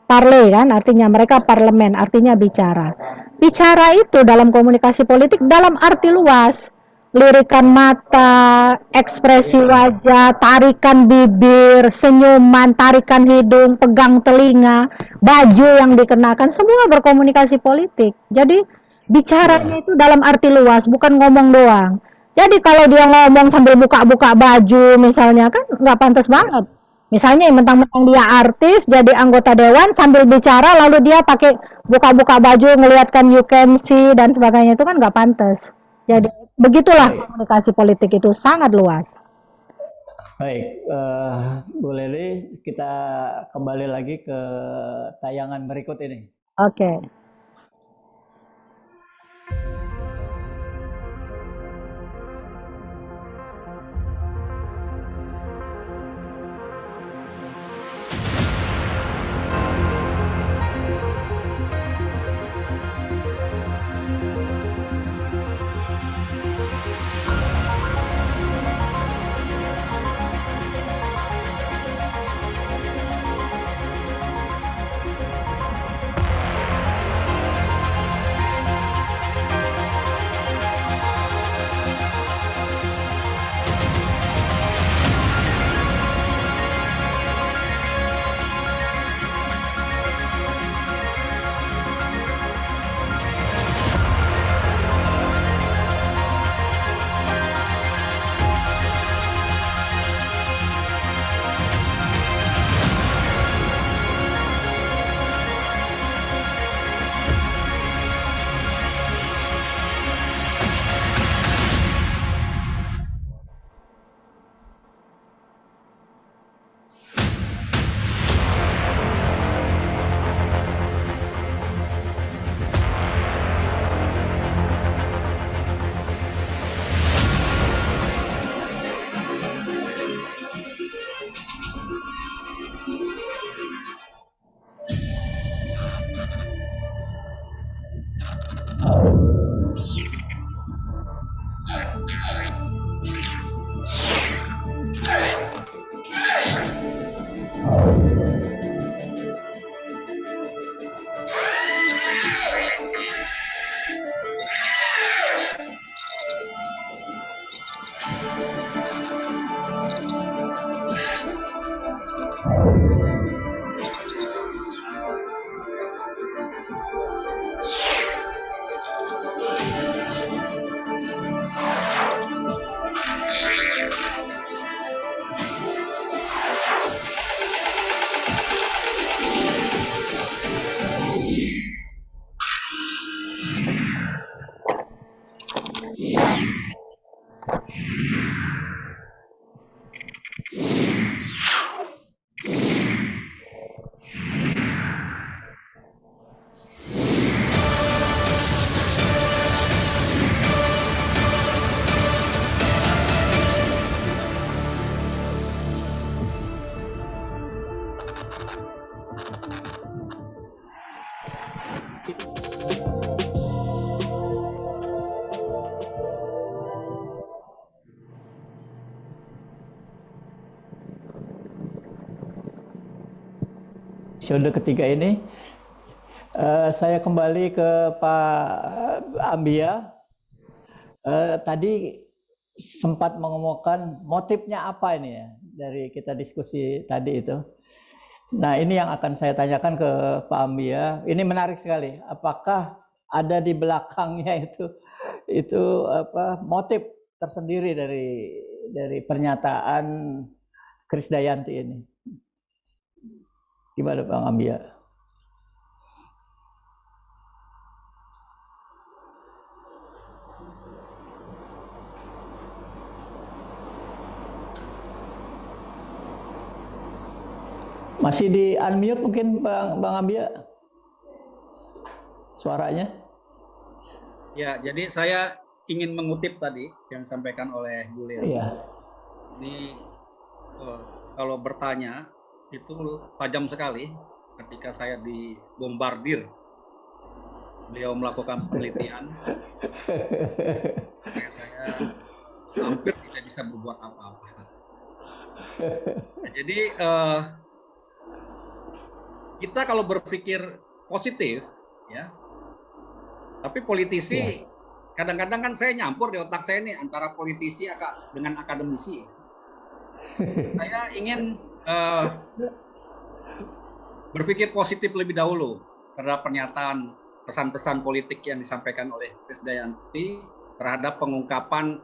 Parle kan artinya mereka parlemen, artinya bicara. Bicara itu dalam komunikasi politik dalam arti luas. Lirikan mata, ekspresi wajah, tarikan bibir, senyuman, tarikan hidung, pegang telinga, baju yang dikenakan, semua berkomunikasi politik. Jadi bicaranya itu dalam arti luas, bukan ngomong doang. Jadi kalau dia ngomong sambil buka-buka baju misalnya kan nggak pantas banget. Misalnya mentang-mentang dia artis, jadi anggota dewan sambil bicara lalu dia pakai buka-buka baju, ngelihatkan you can see dan sebagainya, itu kan nggak pantas. Jadi begitulah komunikasi politik itu sangat luas. Baik, Bu Leli, kita kembali lagi ke tayangan berikut ini. Oke. Episode ketiga ini saya kembali ke Pak Ambia. Tadi sempat mengomongkan motifnya apa ini ya dari kita diskusi tadi itu. Nah, ini yang akan saya tanyakan ke Pak Ambia. Ini menarik sekali. Apakah ada di belakangnya itu apa motif tersendiri dari pernyataan Krisdayanti ini? Gimana Bang Ambia? Masih di unmute mungkin Bang Ambia suaranya? Ya, jadi saya ingin mengutip tadi yang disampaikan oleh Bu Lea. Iya. Ini kalau bertanya itu tajam sekali ketika saya dibombardir. Beliau melakukan penelitian. Saya hampir tidak bisa berbuat apa-apa. Jadi kita kalau berpikir positif, ya. Tapi politisi kadang-kadang kan saya nyampur di otak saya nih antara politisi dengan akademisi. Saya ingin berpikir positif lebih dahulu terhadap pernyataan pesan-pesan politik yang disampaikan oleh Krisdayanti terhadap pengungkapan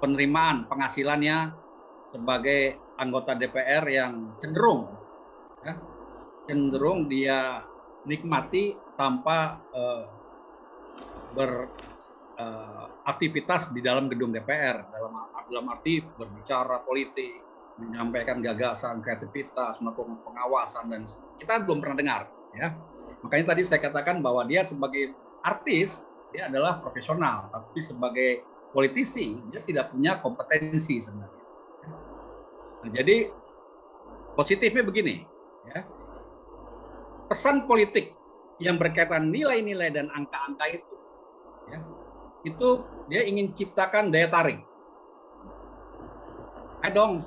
penerimaan penghasilannya sebagai anggota DPR yang cenderung dia nikmati tanpa beraktivitas di dalam gedung DPR dalam arti berbicara politik, menyampaikan gagasan, kreativitas, melakukan pengawasan, dan kita belum pernah dengar, ya. Makanya tadi saya katakan bahwa dia sebagai artis dia adalah profesional, tapi sebagai politisi dia tidak punya kompetensi sebenarnya. Nah, jadi positifnya begini, ya. Pesan politik yang berkaitan nilai-nilai dan angka-angka itu, ya, itu dia ingin ciptakan daya tarik. Ayo dong,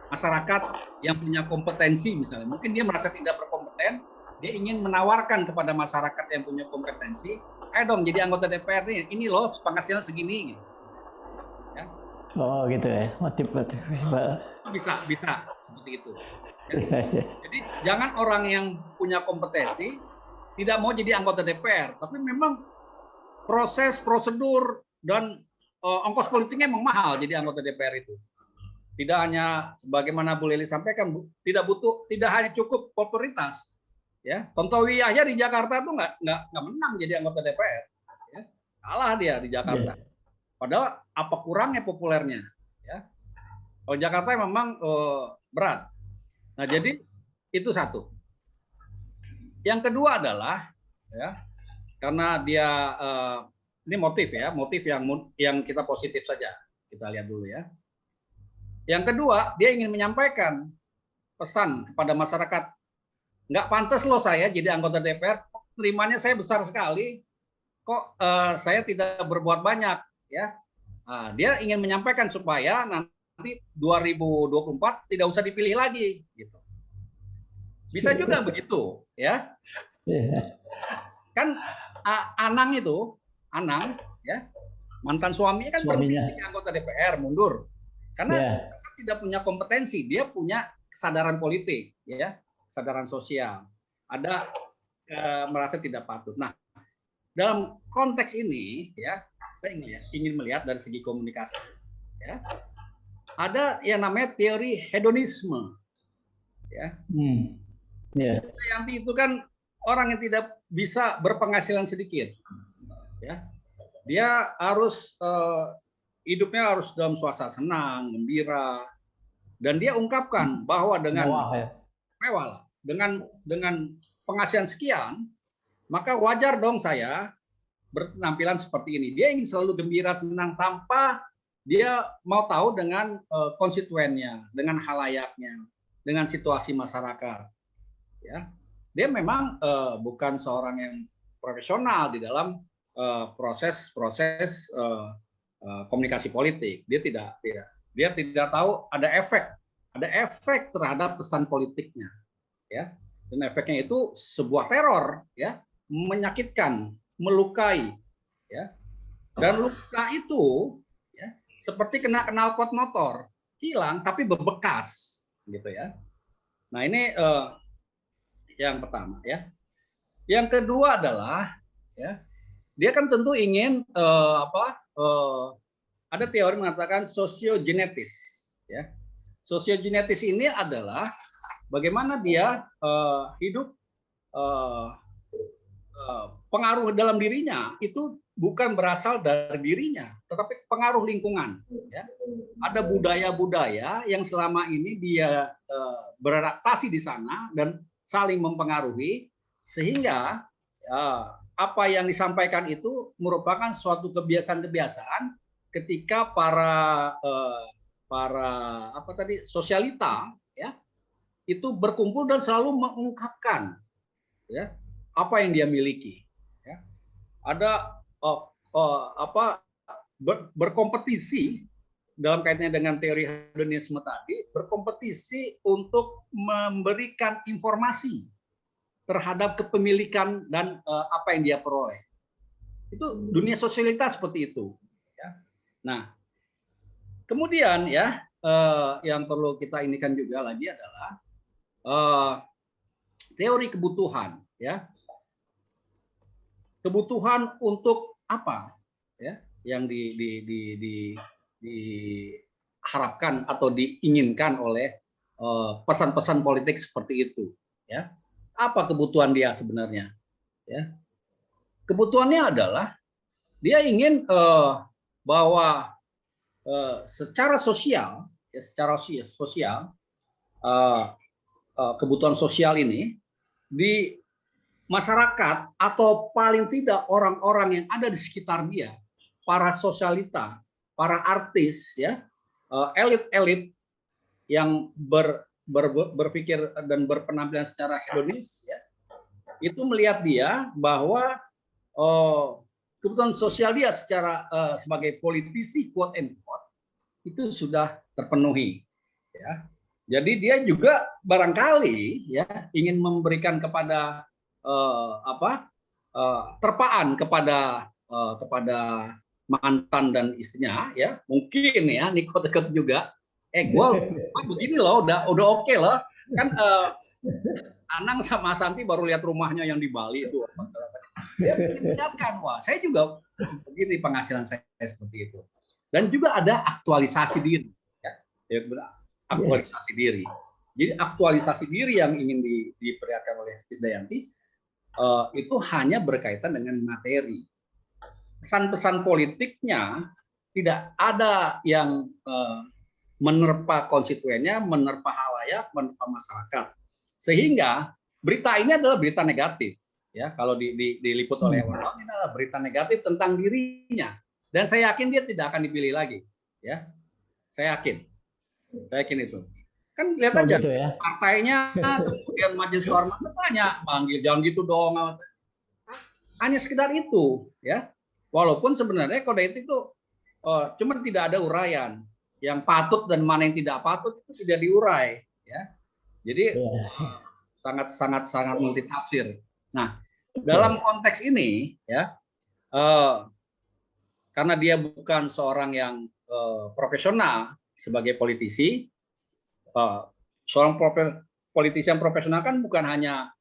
masyarakat yang punya kompetensi misalnya, mungkin dia merasa tidak berkompeten, dia ingin menawarkan kepada masyarakat yang punya kompetensi, ayo dong jadi anggota DPR nih, ini loh penghasilan segini. Gitu. Ya. Oh gitu ya, motif. Bisa seperti itu. Ya. Jadi jangan orang yang punya kompetensi tidak mau jadi anggota DPR, tapi memang proses, prosedur, dan ongkos politiknya memang mahal jadi anggota DPR itu. Tidak hanya sebagaimana Bu Leli sampaikan, tidak hanya cukup popularitas. Ya, Tontowi Yahya di Jakarta tuh nggak menang jadi anggota DPR. Ya. Kalah dia di Jakarta. Padahal apa kurangnya populernya? Ya. Kalau Jakarta memang berat. Nah, jadi itu satu. Yang kedua adalah, ya, karena dia ini motif yang kita positif saja. Kita lihat dulu ya. Yang kedua, dia ingin menyampaikan pesan kepada masyarakat, nggak pantas loh saya jadi anggota DPR, terimanya saya besar sekali, kok saya tidak berbuat banyak, ya. Nah, dia ingin menyampaikan supaya nanti 2024 tidak usah dipilih lagi, gitu. Bisa juga begitu, ya. Kan Anang, ya, mantan suaminya kan berhenti anggota DPR, mundur. Karena tidak punya kompetensi, dia punya kesadaran politik, ya, kesadaran sosial, ada merasa tidak patut. Nah, dalam konteks ini, ya, saya ingin melihat dari segi komunikasi, ya, ada yang namanya teori hedonisme, ya. Yanti itu kan orang yang tidak bisa berpenghasilan sedikit, ya. Dia harus hidupnya harus dalam suasana senang, gembira, dan dia ungkapkan bahwa dengan mewah, dengan penghasilan sekian, maka wajar dong saya berpenampilan seperti ini. Dia ingin selalu gembira, senang, tanpa dia mau tahu dengan konstituennya, dengan halayaknya, dengan situasi masyarakat. Ya, dia memang bukan seorang yang profesional di dalam proses komunikasi politik. Dia tidak tahu ada efek terhadap pesan politiknya, ya. Dan efeknya itu sebuah teror, ya, menyakitkan, melukai, ya. Dan luka itu, ya, seperti kena knalpot motor, hilang tapi berbekas, gitu ya. Nah, ini yang pertama, ya. Yang kedua adalah, ya, dia kan tentu ingin ada teori mengatakan sosiogenetis, ya. Sosiogenetis ini adalah bagaimana dia hidup, pengaruh dalam dirinya itu bukan berasal dari dirinya, tetapi pengaruh lingkungan, ya. Ada budaya-budaya yang selama ini dia beradaptasi di sana dan saling mempengaruhi, sehingga apa yang disampaikan itu merupakan suatu kebiasaan-kebiasaan ketika para sosialita, ya, itu berkumpul dan selalu mengungkapkan, ya, apa yang dia miliki, ya. Ada berkompetisi dalam kaitannya dengan teori hedonisme tadi, berkompetisi untuk memberikan informasi terhadap kepemilikan dan apa yang dia peroleh. Itu dunia sosialitas seperti itu, ya. Nah, kemudian, ya, yang perlu kita inikan juga lagi adalah teori kebutuhan, ya. Kebutuhan untuk apa, ya, yang diharapkan atau diinginkan oleh pesan-pesan politik seperti itu, ya. Apa kebutuhan dia sebenarnya, ya? Kebutuhannya adalah dia ingin bahwa secara sosial, ya, kebutuhan sosial ini di masyarakat atau paling tidak orang-orang yang ada di sekitar dia, para sosialita, para artis, ya, elit-elit yang berpikir dan berpenampilan secara hedonis, ya, itu melihat dia bahwa kebutuhan sosial dia secara sebagai politisi quote and quote itu sudah terpenuhi, ya. Jadi dia juga barangkali, ya, ingin memberikan kepada terpaan kepada mantan dan istrinya, ya, mungkin, ya, Niko deket juga. Gue begini loh, udah oke loh, kan. Anang sama Santi baru lihat rumahnya yang di Bali itu. Dia mengingatkan, wah, saya juga begini penghasilan saya seperti itu. Dan juga ada aktualisasi diri, ya, aktualisasi diri. Jadi aktualisasi diri yang ingin diperlihatkan oleh Krisdayanti itu hanya berkaitan dengan materi. Pesan-pesan politiknya tidak ada yang menerpa konstituennya, menerpa halayak, menerpa masyarakat. Sehingga berita ini adalah berita negatif, ya. Kalau diliput oleh wartawan, ini adalah berita negatif tentang dirinya. Dan saya yakin dia tidak akan dipilih lagi, ya. Saya yakin itu. Kan lihat aja, gitu, ya? partainya, kemudian majelis kehormatan banyak manggil, jangan gitu dong. Hanya sekedar itu, ya. Walaupun sebenarnya kode etik itu cuma tidak ada uraian. Yang patut dan mana yang tidak patut itu tidak diurai, ya. Jadi sangat multitafsir. Nah, dalam konteks ini, ya, karena dia bukan seorang yang profesional sebagai politisi, Seorang politisian profesional kan bukan hanya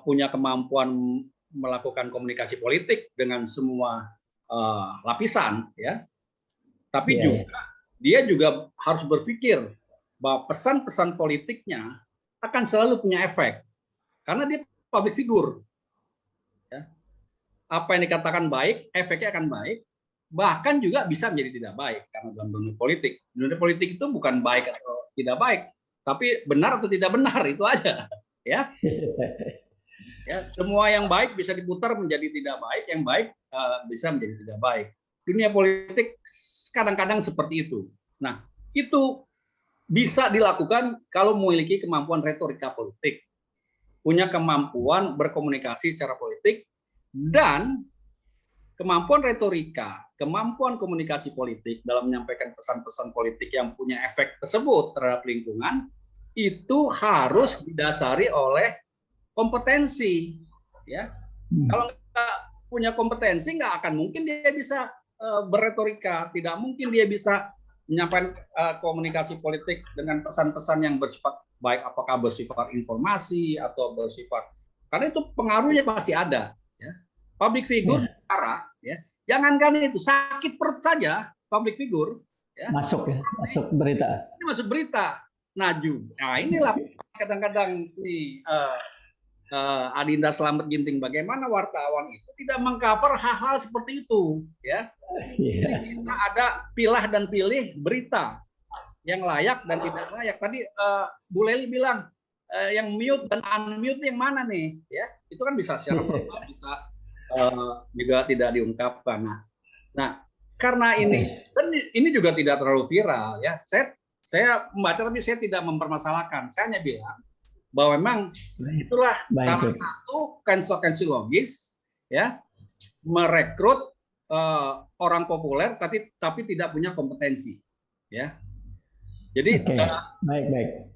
punya kemampuan melakukan komunikasi politik dengan semua lapisan, ya, tapi juga dia juga harus berpikir bahwa pesan-pesan politiknya akan selalu punya efek karena dia public figure. Ya. Apa yang dikatakan baik, efeknya akan baik, bahkan juga bisa menjadi tidak baik karena dalam dunia politik. Dunia politik itu bukan baik atau tidak baik, tapi benar atau tidak benar, itu aja. Ya. Ya, semua yang baik bisa diputar menjadi tidak baik, yang baik bisa menjadi tidak baik. Dunia politik kadang-kadang seperti itu. Nah, itu bisa dilakukan kalau memiliki kemampuan retorika politik, punya kemampuan berkomunikasi secara politik, dan kemampuan retorika, kemampuan komunikasi politik dalam menyampaikan pesan-pesan politik yang punya efek tersebut terhadap lingkungan, itu harus didasari oleh kompetensi, ya. Kalau nggak punya kompetensi, nggak akan mungkin dia bisa berretorika, tidak mungkin dia bisa menyampaikan komunikasi politik dengan pesan-pesan yang bersifat baik, apakah bersifat informasi atau bersifat, karena itu pengaruhnya pasti ada. Ya. Public figure, ya, jangankan itu, sakit perut saja public figure, ya, masuk berita. Ini masuk berita. Nah inilah kadang-kadang nih. Adinda Slamet Ginting, bagaimana wartawan itu tidak mengcover hal-hal seperti itu, ya. Jadi kita ada pilah dan pilih berita yang layak dan tidak layak. Tadi Bu Leli bilang yang mute dan unmute yang mana nih, ya? Itu kan bisa secara verbal, bisa juga tidak diungkapkan. Nah, karena ini dan ini juga tidak terlalu viral, ya. Saya membaca tapi saya tidak mempermasalahkan. Saya hanya bilang bahwa memang itulah salah satu konsekuensi logis, ya, merekrut orang populer tapi tidak punya kompetensi, ya. Jadi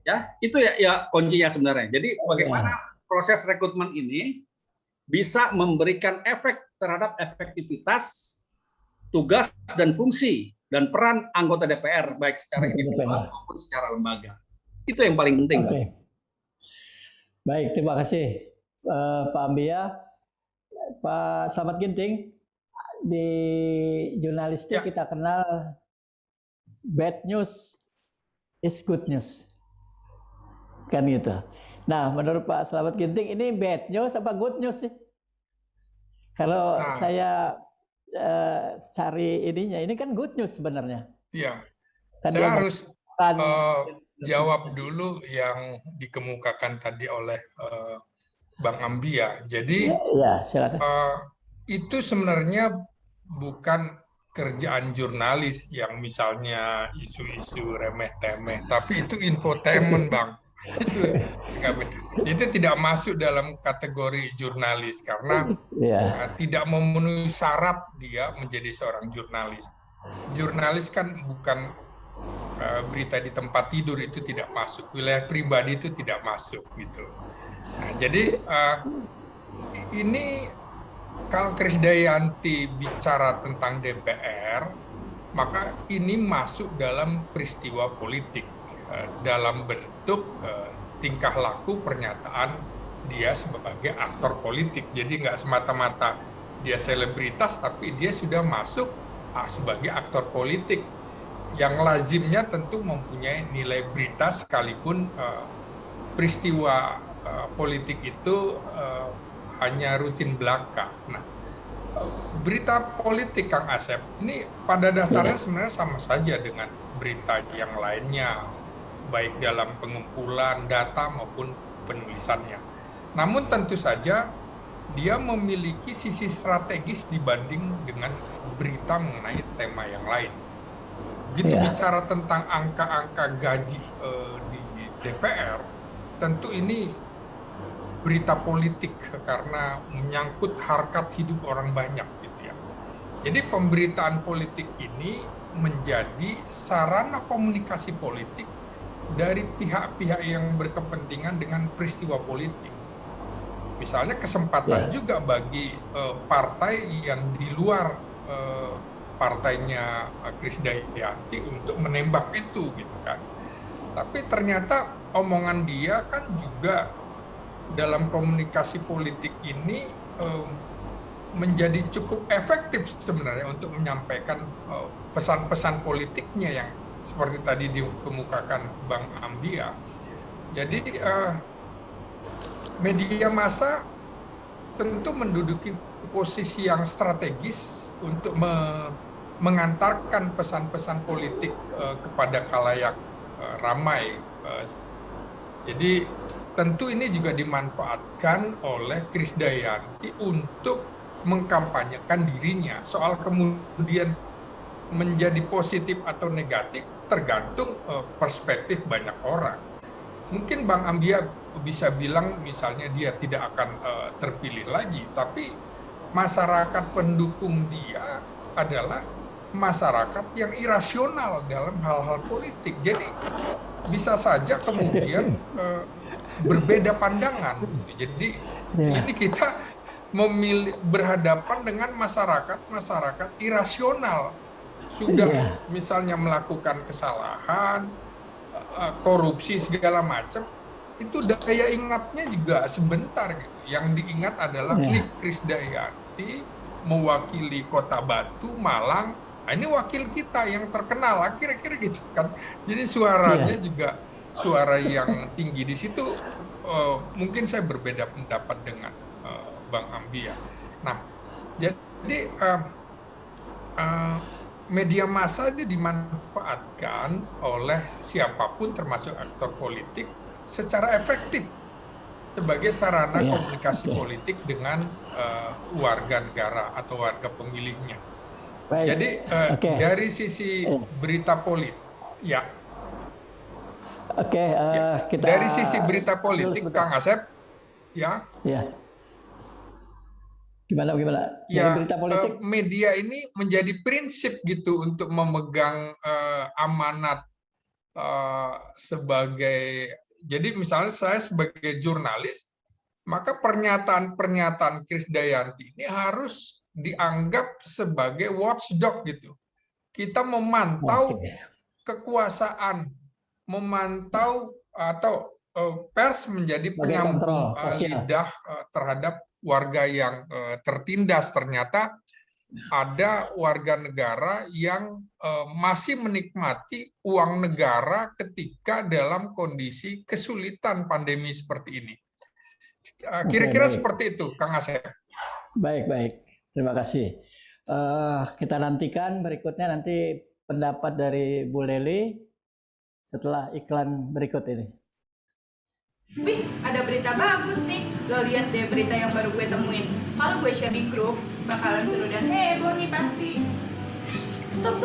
ya itu ya kuncinya sebenarnya. Jadi bagaimana proses rekrutmen ini bisa memberikan efek terhadap efektivitas tugas dan fungsi dan peran anggota DPR baik secara individual maupun secara lembaga. Itu yang paling penting. Baik, terima kasih Pak Ambia. Pak Slamet Ginting, di jurnalistik kita kenal bad news is good news, kan gitu. Nah, menurut Pak Slamet Ginting ini bad news apa good news sih? Kalau saya cari ininya, ini kan good news sebenarnya. Iya, kan saya harus jawab dulu yang dikemukakan tadi oleh Bang Ambia. Jadi itu sebenarnya bukan kerjaan jurnalis yang misalnya isu-isu remeh-temeh, tapi itu infotainment, Bang. Itu tidak masuk dalam kategori jurnalis karena tidak memenuhi syarat dia menjadi seorang jurnalis. Jurnalis kan bukan berita di tempat tidur, itu tidak masuk, wilayah pribadi itu tidak masuk gitu. Nah, jadi ini kalau Krisdayanti bicara tentang DPR, maka ini masuk dalam peristiwa politik dalam bentuk tingkah laku pernyataan dia sebagai aktor politik. Jadi nggak semata-mata dia selebritas, tapi dia sudah masuk sebagai aktor politik yang lazimnya tentu mempunyai nilai berita sekalipun peristiwa politik itu hanya rutin belaka. Nah, berita politik, Kang Asep, ini pada dasarnya sebenarnya sama saja dengan berita yang lainnya, baik dalam pengumpulan data maupun penulisannya. Namun tentu saja dia memiliki sisi strategis dibanding dengan berita mengenai tema yang lain. Gitu bicara tentang angka-angka gaji di DPR, tentu ini berita politik karena menyangkut harkat hidup orang banyak gitu ya. Jadi pemberitaan politik ini menjadi sarana komunikasi politik dari pihak-pihak yang berkepentingan dengan peristiwa politik. Misalnya kesempatan juga bagi partai yang di luar partainya Krisdayanti untuk menembak itu gitu kan. Tapi ternyata omongan dia kan juga dalam komunikasi politik ini menjadi cukup efektif sebenarnya untuk menyampaikan pesan-pesan politiknya yang seperti tadi dikemukakan Bang Ambia. Jadi media massa tentu menduduki posisi yang strategis untuk mengantarkan pesan-pesan politik kepada khalayak ramai. Jadi tentu ini juga dimanfaatkan oleh Krisdayanti untuk mengkampanyekan dirinya. Soal kemudian menjadi positif atau negatif tergantung perspektif banyak orang. Mungkin Bang Ambia bisa bilang misalnya dia tidak akan terpilih lagi, tapi masyarakat pendukung dia adalah masyarakat yang irasional dalam hal-hal politik. Jadi bisa saja kemudian berbeda pandangan. Jadi ini kita berhadapan dengan masyarakat irasional. Sudah misalnya melakukan kesalahan, korupsi segala macam, itu daya ingatnya juga sebentar gitu. Yang diingat adalah Krisdayanti mewakili Kota Batu, Malang. Nah, ini wakil kita yang terkenal, kira-kira gitu kan. Jadi suaranya juga suara yang tinggi di situ. Mungkin saya berbeda pendapat dengan Bang Ambia. Nah, jadi media massa itu dimanfaatkan oleh siapapun termasuk aktor politik secara efektif sebagai sarana komunikasi politik dengan warga negara atau warga pemilihnya. Baik. Jadi dari sisi berita politik, kita dari sisi berita politik, Kang Asep, Gimana? Ya, berita politik? media ini menjadi prinsip gitu untuk memegang amanat sebagai. Jadi misalnya saya sebagai jurnalis, maka pernyataan Krisdayanti ini harus dianggap sebagai watchdog gitu. Kita memantau kekuasaan, memantau atau pers menjadi penyambung lidah terhadap warga yang tertindas. Ternyata ada warga negara yang masih menikmati uang negara ketika dalam kondisi kesulitan pandemi seperti ini. Kira-kira seperti itu, Kang Asep. Baik. Terima kasih. Kita nantikan berikutnya nanti pendapat dari Bu Leli setelah iklan berikut ini. Wih, ada berita bagus nih. Lo lihat deh berita yang baru gue temuin. Kalau gue share di grup, bakalan seru dan heboh nih pasti. Stop.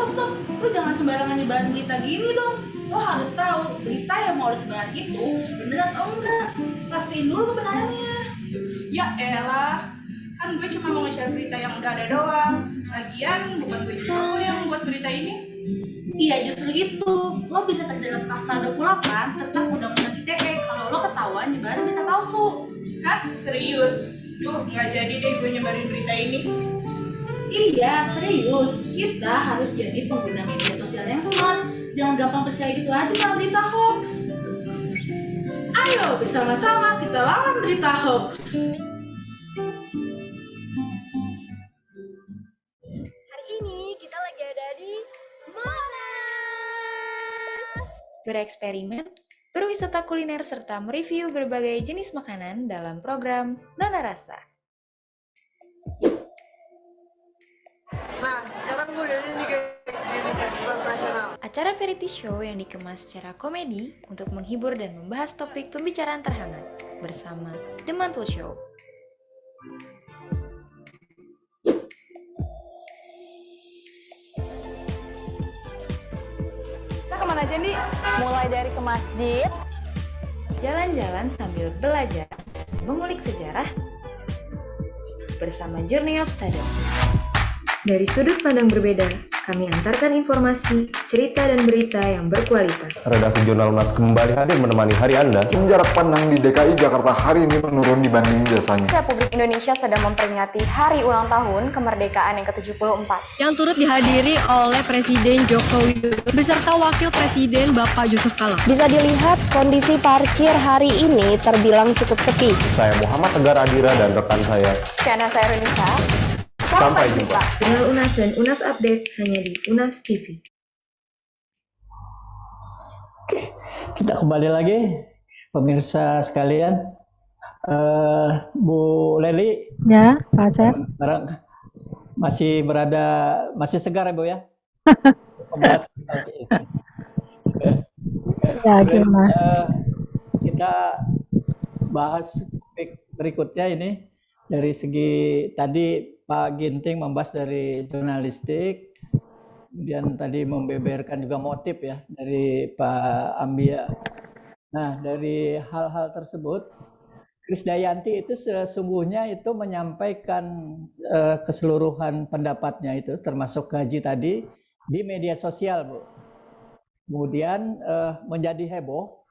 Lu jangan sembarangan nyebarin berita gini dong. Lo harus tahu berita yang mau lo sebaran itu bener atau enggak. Pastiin dulu kebenarannya. Ya elah, kan gue cuma mau nge-share berita yang udah ada doang. Lagian bukan gue juga kok yang buat berita ini. Iya, justru itu. Lo bisa terjerat pasal 28 tentang Undang-Undang ITE kalau lo ketahuan nyebarin berita palsu. Hah? Serius? Duh, nggak jadi deh gue nyebarin berita ini. Iya, serius. Kita harus jadi pengguna media sosial yang smart. Jangan gampang percaya gitu aja sama berita hoax. Ayo, bersama-sama kita lawan berita hoax. Hari ini kita lagi ada di Monas. Bereksperimen, berwisata kuliner serta mereview berbagai jenis makanan dalam program Nona Rasa. Nah, sekarang gue udah nih guys di Universitas Nasional. Acara variety show yang dikemas secara komedi untuk menghibur dan membahas topik pembicaraan terhangat bersama The Mantle Show. Kita kemana aja nih? Mulai dari ke masjid, jalan-jalan sambil belajar, mengulik sejarah bersama Journey of Study. Dari sudut pandang berbeda, Kami antarkan informasi, cerita, dan berita yang berkualitas. Redaksi Jurnal UNAS kembali hadir menemani hari Anda. Jarak pandang di DKI Jakarta hari ini menurun dibanding biasanya. Republik Indonesia sedang memperingati Hari Ulang Tahun Kemerdekaan yang ke-74. Yang turut dihadiri oleh Presiden Joko Widodo beserta Wakil Presiden Bapak Yusuf Kala. Bisa dilihat kondisi parkir hari ini terbilang cukup sepi. Saya Muhammad Tegar Adira dan rekan saya Syana Sairunisa. Sampai jumpa. Jurnal UNAS dan UNAS Update hanya di UNAS TV. Kita kembali lagi, pemirsa sekalian. Bu Leli. Ya, Pak Asep. Masih segar ya Bu ya? Ya, gimana? Kita bahas topik berikutnya ini dari segi tadi Pak Ginting membahas dari jurnalistik, kemudian tadi membeberkan juga motif ya dari Pak Ambia. Nah, dari hal-hal tersebut, Krisdayanti itu sesungguhnya itu menyampaikan keseluruhan pendapatnya itu, termasuk gaji tadi, di media sosial, Bu. Kemudian menjadi heboh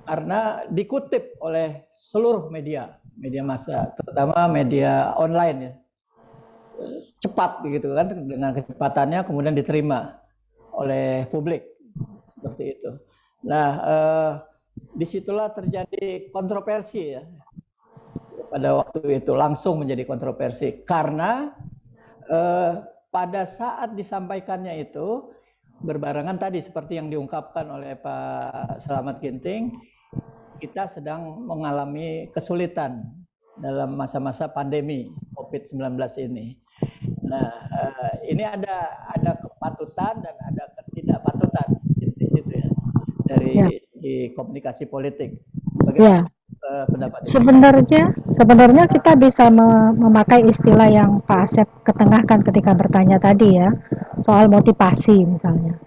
karena dikutip oleh seluruh media massa, terutama media online ya. Cepat gitu kan, dengan kecepatannya kemudian diterima oleh publik seperti itu. Nah, disitulah terjadi kontroversi ya. Pada waktu itu langsung menjadi kontroversi karena pada saat disampaikannya itu berbarengan tadi seperti yang diungkapkan oleh Pak Selamat Ginting, kita sedang mengalami kesulitan dalam masa-masa pandemi COVID-19 ini. Nah, ini ada kepatutan dan ada ketidakpatutan di situ ya dari di komunikasi politik. Bagaimana pendapat? Sebenarnya kita bisa memakai istilah yang Pak Asep ketengahkan ketika bertanya tadi ya, soal motivasi misalnya.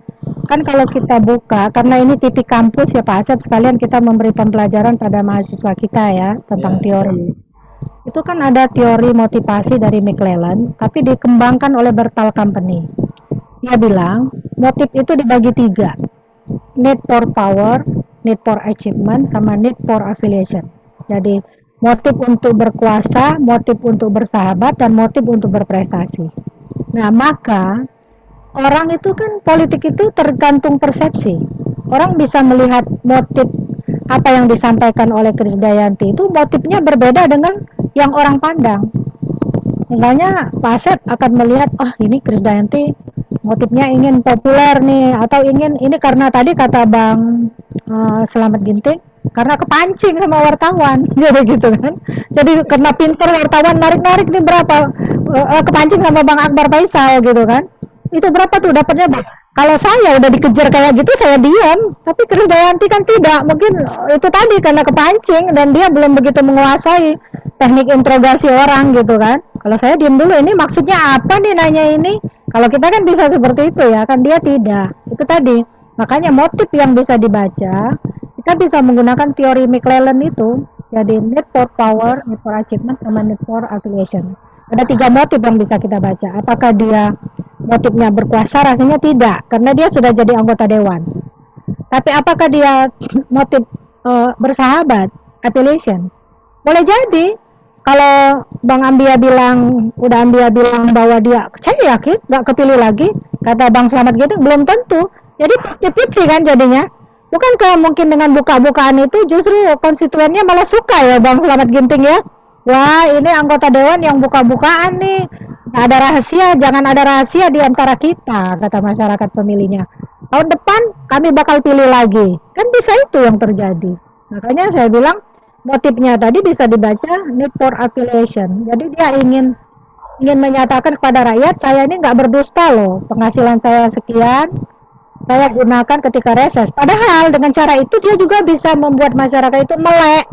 Kan kalau kita buka, karena ini TV kampus ya Pak Asep, sekalian kita memberi pembelajaran pada mahasiswa kita ya tentang teori. Itu kan ada teori motivasi dari McClellan, tapi dikembangkan oleh Bertal Company. Dia bilang, motif itu dibagi 3. Need for power, need for achievement, sama need for affiliation. Jadi, motif untuk berkuasa, motif untuk bersahabat, dan motif untuk berprestasi. Nah, maka orang itu kan, politik itu tergantung persepsi. Orang bisa melihat motif apa yang disampaikan oleh Krisdayanti itu motifnya berbeda dengan yang orang pandang. Misalnya Pak Asep akan melihat, ini Krisdayanti motifnya ingin populer nih, atau ingin ini karena tadi kata Bang Selamat Ginting, karena kepancing sama wartawan, jadi gitu kan. Jadi karena pintar wartawan narik-narik nih berapa, kepancing sama Bang Akbar Faisal gitu kan. Itu berapa tuh dapatnya Bang? Kalau saya udah dikejar kayak gitu saya diam, tapi Krisdayanti kan tidak, mungkin itu tadi karena kepancing dan dia belum begitu menguasai teknik interogasi orang gitu kan. Kalau saya diam dulu, ini maksudnya apa nih nanya ini? Kalau kita kan bisa seperti itu ya, kan dia tidak. Itu tadi, makanya motif yang bisa dibaca, kita bisa menggunakan teori McClellan itu, jadi need for power, need for achievement, sama need for affiliation. Ada 3 motif yang bisa kita baca. Apakah dia motifnya berkuasa? Rasanya tidak, karena dia sudah jadi anggota dewan. Tapi apakah dia motif bersahabat, affiliation? Boleh jadi. Kalau Bang Ambia bilang, bahwa dia, saya yakin nggak kepilih lagi, kata Bang Selamat gitu, belum tentu. Jadi 50-50 kan jadinya. Bukankah mungkin dengan buka-bukaan itu justru konstituennya malah suka ya Bang Selamat Ginting ya? Wah, ini anggota dewan yang buka-bukaan nih. Nggak ada rahasia, jangan ada rahasia di antara kita, kata masyarakat pemilihnya. Tahun depan kami bakal pilih lagi. Kan bisa itu yang terjadi. Makanya saya bilang motifnya tadi bisa dibaca need for affiliation. Jadi dia ingin menyatakan kepada rakyat, saya ini nggak berdusta loh. Penghasilan saya sekian, saya gunakan ketika reses. Padahal dengan cara itu dia juga bisa membuat masyarakat itu melek.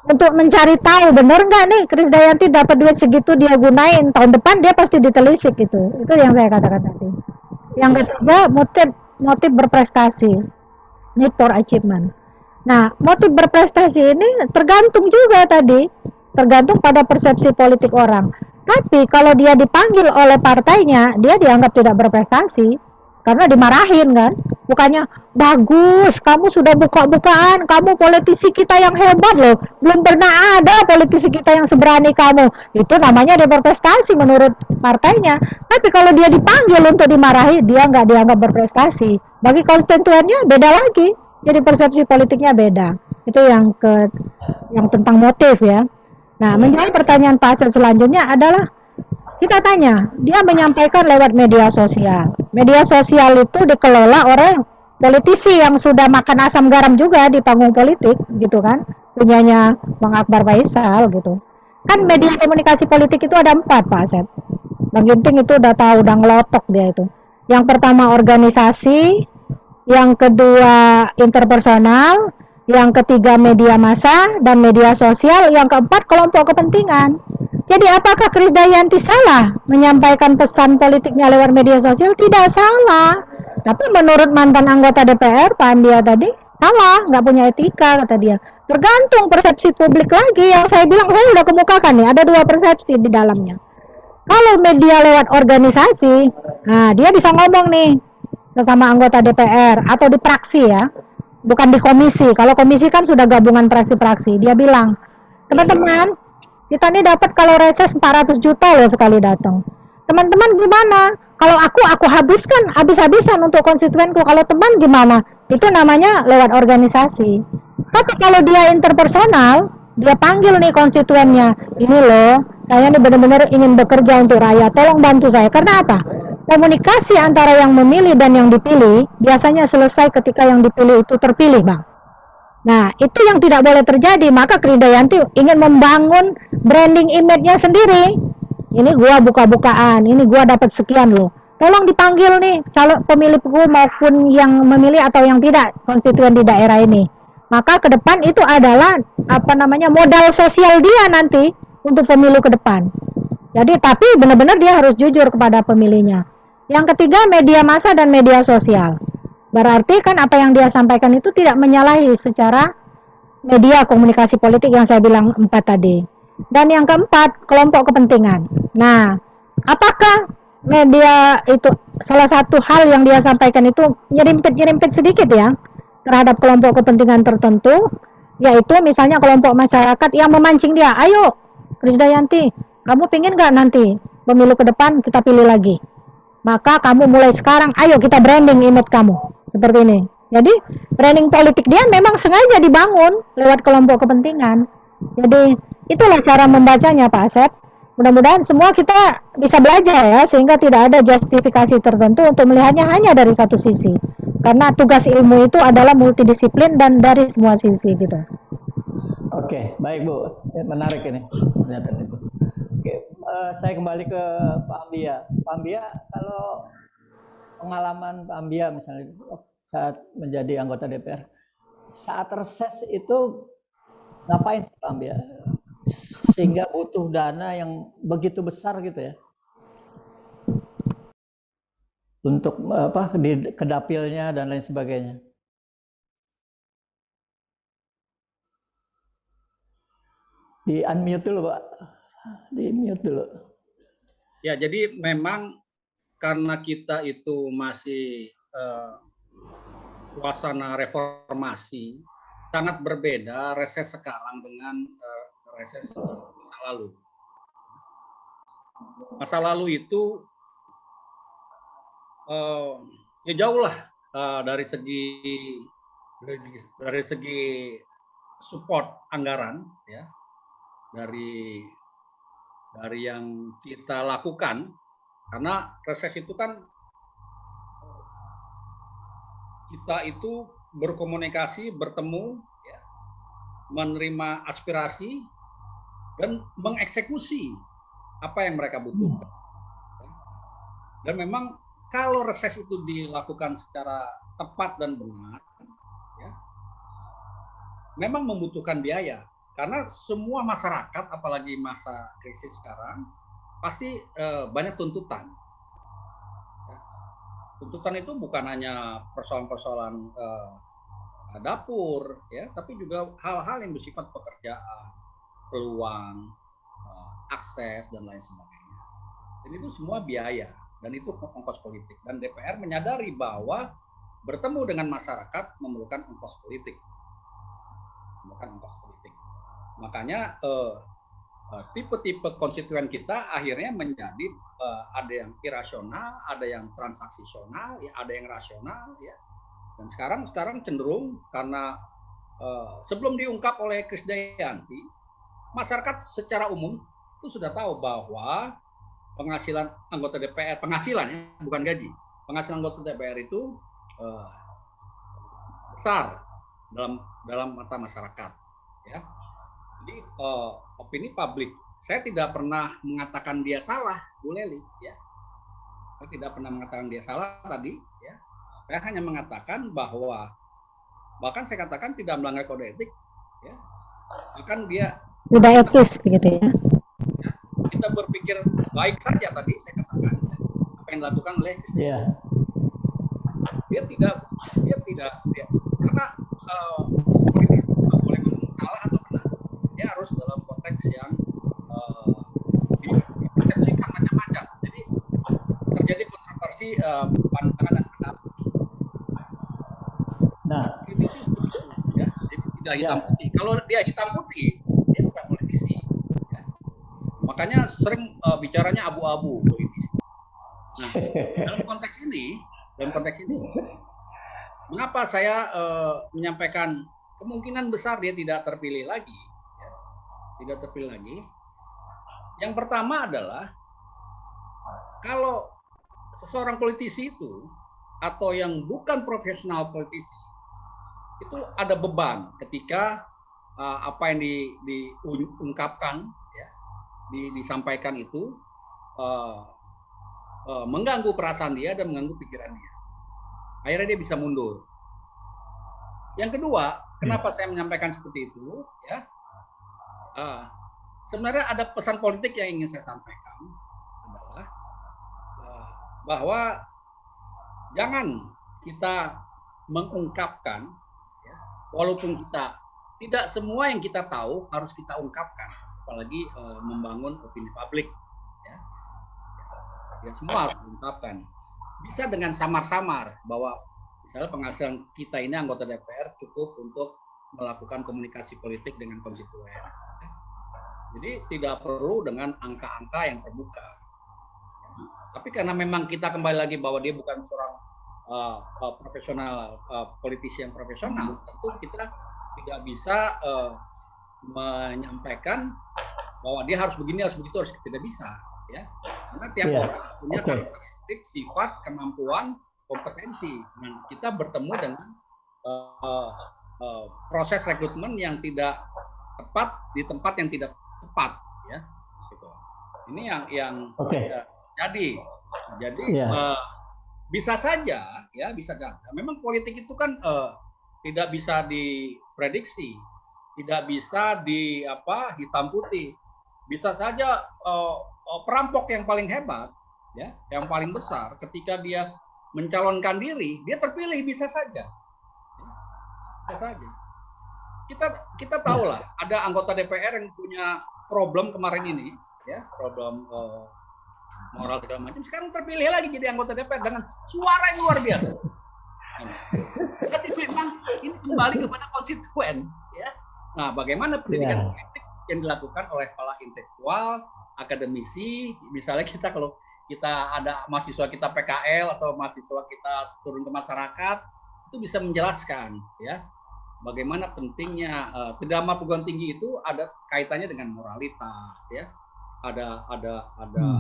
Untuk mencari tahu benar nggak nih Krisdayanti dapat duit segitu dia gunain, tahun depan dia pasti ditelisik itu yang saya katakan tadi. Yang ketiga motif berprestasi, need for achievement. Nah, motif berprestasi ini tergantung juga tadi, tergantung pada persepsi politik orang. Tapi kalau dia dipanggil oleh partainya, dia dianggap tidak berprestasi karena dimarahin kan. Bukannya bagus, kamu sudah buka-bukaan, kamu politisi kita yang hebat loh. Belum pernah ada politisi kita yang seberani kamu. Itu namanya dia berprestasi menurut partainya. Tapi kalau dia dipanggil untuk dimarahi, dia nggak dianggap berprestasi. Bagi konstituennya beda lagi. Jadi persepsi politiknya beda. Itu yang tentang motif ya. Nah, menjawab pertanyaan Pak Asep selanjutnya adalah kita tanya, dia menyampaikan lewat media sosial. Media sosial itu dikelola oleh politisi yang sudah makan asam garam juga di panggung politik, gitu kan? Punyanya Bang Akbar Faisal, gitu. Kan media komunikasi politik itu ada 4, Pak Asep. Bang Ginting itu udah tahu, udah ngelotok dia itu. Yang pertama organisasi, yang kedua interpersonal, yang ketiga media massa dan media sosial, yang keempat kelompok kepentingan. Jadi apakah Krisdayanti salah menyampaikan pesan politiknya lewat media sosial? Tidak salah. Tapi menurut mantan anggota DPR, Pak Andia tadi, salah, nggak punya etika, kata dia. Tergantung persepsi publik lagi, yang saya bilang, saya udah kemukakan nih, ada 2 persepsi di dalamnya. Kalau media lewat organisasi, nah dia bisa ngomong nih, sama anggota DPR, atau di praksi ya, bukan di komisi. Kalau komisi kan sudah gabungan praksi-praksi. Dia bilang, teman-teman, kita ini dapat kalau reses 400 juta loh sekali datang. Teman-teman gimana? Kalau aku habiskan habis-habisan untuk konstituenku. Kalau teman gimana? Itu namanya lewat organisasi. Tapi kalau dia interpersonal, dia panggil nih konstituennya. Ini loh, saya ini benar-benar ingin bekerja untuk rakyat. Tolong bantu saya. Karena apa? Komunikasi antara yang memilih dan yang dipilih biasanya selesai ketika yang dipilih itu terpilih, Bang. Nah, itu yang tidak boleh terjadi. Maka Krisdayanti ingin membangun branding image-nya sendiri. Ini gua buka-bukaan, ini gua dapat sekian loh. Tolong dipanggil nih calon pemilihku maupun yang memilih atau yang tidak konstituen di daerah ini. Maka ke depan itu adalah modal sosial dia nanti untuk pemilu ke depan. Jadi tapi benar-benar dia harus jujur kepada pemilihnya. Yang ketiga media massa dan media sosial. Berarti kan apa yang dia sampaikan itu tidak menyalahi secara media komunikasi politik yang saya bilang 4 tadi. Dan yang keempat, kelompok kepentingan. Nah, apakah media itu salah satu hal yang dia sampaikan itu nyerimpet sedikit ya terhadap kelompok kepentingan tertentu, yaitu misalnya kelompok masyarakat yang memancing dia, ayo Krisdayanti, kamu pingin nggak nanti pemilu ke depan kita pilih lagi? Maka kamu mulai sekarang, ayo kita branding image kamu. Seperti ini. Jadi branding politik dia memang sengaja dibangun lewat kelompok kepentingan. Jadi itulah cara membacanya Pak Asep. Mudah-mudahan semua kita bisa belajar ya, sehingga tidak ada justifikasi tertentu untuk melihatnya hanya dari satu sisi. Karena tugas ilmu itu adalah multidisiplin dan dari semua sisi gitu. Oke, baik Bu. Menarik ini pernyataan itu. Oke, saya kembali ke Pak Ambia. Pak Ambia, kalau pengalaman Pak Ambia misalnya saat menjadi anggota DPR, saat reses itu ngapain sih Pak Ambia sehingga butuh dana yang begitu besar gitu ya untuk di kedapilnya dan lain sebagainya? Di unmute dulu Pak, di mute dulu. Ya, jadi memang karena kita itu masih suasana reformasi, sangat berbeda reses sekarang dengan reses masa lalu. Masa lalu itu ya jauh lah dari segi support anggaran ya, dari yang kita lakukan, karena reses itu kan kita itu berkomunikasi, bertemu, ya, menerima aspirasi dan mengeksekusi apa yang mereka butuhkan. Dan memang kalau reses itu dilakukan secara tepat dan benar, ya, memang membutuhkan biaya. Karena semua masyarakat, apalagi masa krisis sekarang, pasti banyak tuntutan. Tuntutan itu bukan hanya persoalan-persoalan dapur, ya, tapi juga hal-hal yang bersifat pekerjaan, peluang, akses dan lain sebagainya. Dan itu semua biaya dan itu ongkos politik. Dan DPR menyadari bahwa bertemu dengan masyarakat memerlukan ongkos politik. Makanya tipe-tipe konstituen kita akhirnya menjadi ada yang irasional, ada yang transaksional, ya, ada yang rasional, ya. Dan sekarang cenderung karena sebelum diungkap oleh Krisdayanti, masyarakat secara umum itu sudah tahu bahwa penghasilan anggota DPR, penghasilan ya, bukan gaji, penghasilan anggota DPR itu besar dalam mata masyarakat, ya. Jadi opini publik, saya tidak pernah mengatakan dia salah, Bu Leli, ya. Saya tidak pernah mengatakan dia salah tadi, ya. Saya hanya mengatakan bahwa bahkan saya katakan tidak melanggar kode etik, ya. Bahkan dia tidak etis begitu ya. Kita berpikir baik saja tadi saya katakan apa yang dilakukan oleh dia karena politik tidak boleh ngomong salah atau benar, dia harus dalam konteks yang dipersepsikan macam-macam. Jadi terjadi kontroversi pandangan dan pendapat. Nah, politisi begitu, ya. Jadi tidak hitam putih. Kalau dia hitam putih, dia bukan politisi. Ya. Makanya sering bicaranya abu-abu politisi. Nah, dalam konteks ini, mengapa saya menyampaikan kemungkinan besar dia tidak terpilih lagi? Ya. Tidak terpilih lagi. Yang pertama adalah kalau seseorang politisi itu atau yang bukan profesional politisi itu ada beban ketika apa yang diungkapkan, ya, disampaikan itu mengganggu perasaan dia dan mengganggu pikiran dia. Akhirnya dia bisa mundur. Yang kedua, kenapa saya menyampaikan seperti itu? Ya, sebenarnya ada pesan politik yang ingin saya sampaikan adalah bahwa jangan kita mengungkapkan, ya, walaupun kita tidak semua yang kita tahu harus kita ungkapkan, apalagi membangun opini publik. Ya, semua harus diungkapkan. Bisa dengan samar-samar bahwa misalnya penghasilan kita ini anggota DPR cukup untuk melakukan komunikasi politik dengan konstituen. Jadi tidak perlu dengan angka-angka yang terbuka. Tapi karena memang kita kembali lagi bahwa dia bukan seorang profesional, politisi yang profesional, tentu kita tidak bisa menyampaikan bahwa dia harus begini, harus begitu, harus tidak bisa. Ya, karena tiap orang punya karakteristik, sifat, kemampuan, kompetensi. Nah, kita bertemu dengan proses rekrutmen yang tidak tepat di tempat yang tidak tepat, ya. Gitu. Ini yang jadi bisa saja, ya, bisa saja. Memang politik itu kan tidak bisa diprediksi, tidak bisa hitam putih. Bisa saja perampok yang paling hebat, ya, yang paling besar, ketika dia mencalonkan diri, dia terpilih bisa saja. Bisa saja. Kita tahulah ada anggota DPR yang punya problem kemarin ini, ya, problem moral segala macam. Sekarang terpilih lagi jadi anggota DPR dengan suara yang luar biasa. Jadi memang ini kembali kepada konstituen, ya. Nah, bagaimana pendidikan politik yang dilakukan oleh para intelektual, akademisi, misalnya kalau kita ada mahasiswa kita PKL atau mahasiswa kita turun ke masyarakat, itu bisa menjelaskan, ya, bagaimana pentingnya kedama perguruan tinggi itu ada kaitannya dengan moralitas, ya, ada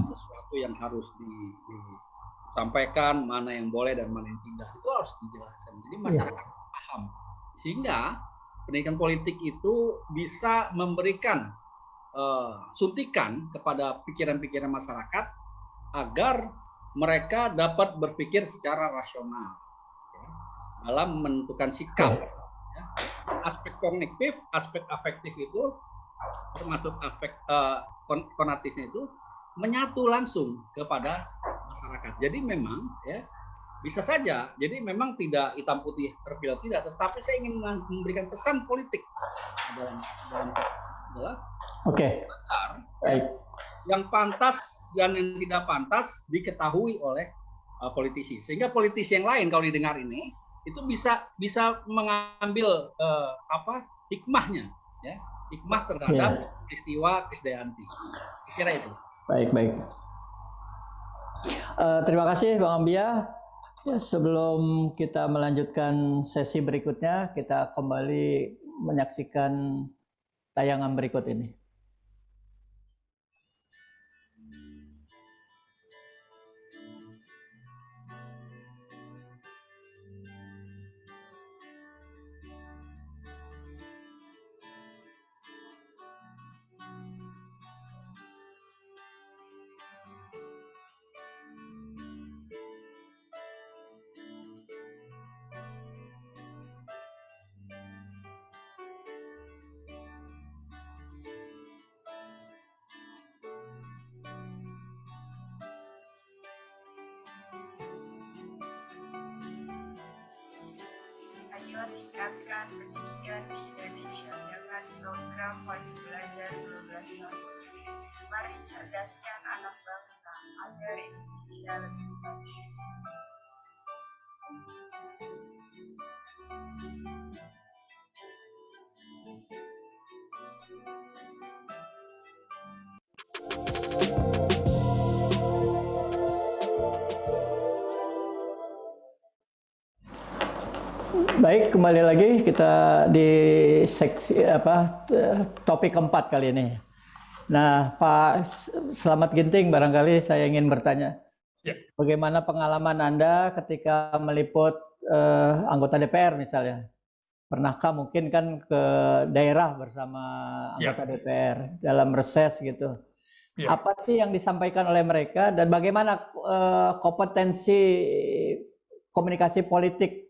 sesuatu yang harus disampaikan, mana yang boleh dan mana yang tidak, itu harus dijelaskan. Jadi masyarakat paham, sehingga pendidikan politik itu bisa memberikan suntikan kepada pikiran-pikiran masyarakat agar mereka dapat berpikir secara rasional, ya, dalam menentukan sikap. Ya. Aspek kognitif, aspek afektif itu termasuk konatifnya itu menyatu langsung kepada masyarakat. Jadi memang, ya, bisa saja. Jadi memang tidak hitam putih terpilih tidak, tetapi saya ingin memberikan pesan politik dalam adalah Oke. Baik. Yang pantas dan yang tidak pantas diketahui oleh politisi. Sehingga politisi yang lain kalau didengar ini itu bisa mengambil hikmahnya, ya, hikmah terhadap peristiwa Krisdayanti. Kira itu. Baik. Terima kasih Bang Ambia. Ya, sebelum kita melanjutkan sesi berikutnya, kita kembali menyaksikan tayangan berikut ini. Ayo tingkatkan pendidikan di Indonesia dengan program Wajib Belajar 12 tahun. Mari cerdaskan anak bangsa agar Indonesia lebih baik. Baik, kembali lagi kita di seksi topik keempat kali ini. Nah, Pak Slamet Ginting, barangkali saya ingin bertanya, bagaimana pengalaman Anda ketika meliput anggota DPR misalnya? Pernahkah mungkin kan ke daerah bersama anggota DPR dalam reses gitu? Apa sih yang disampaikan oleh mereka dan bagaimana kompetensi komunikasi politik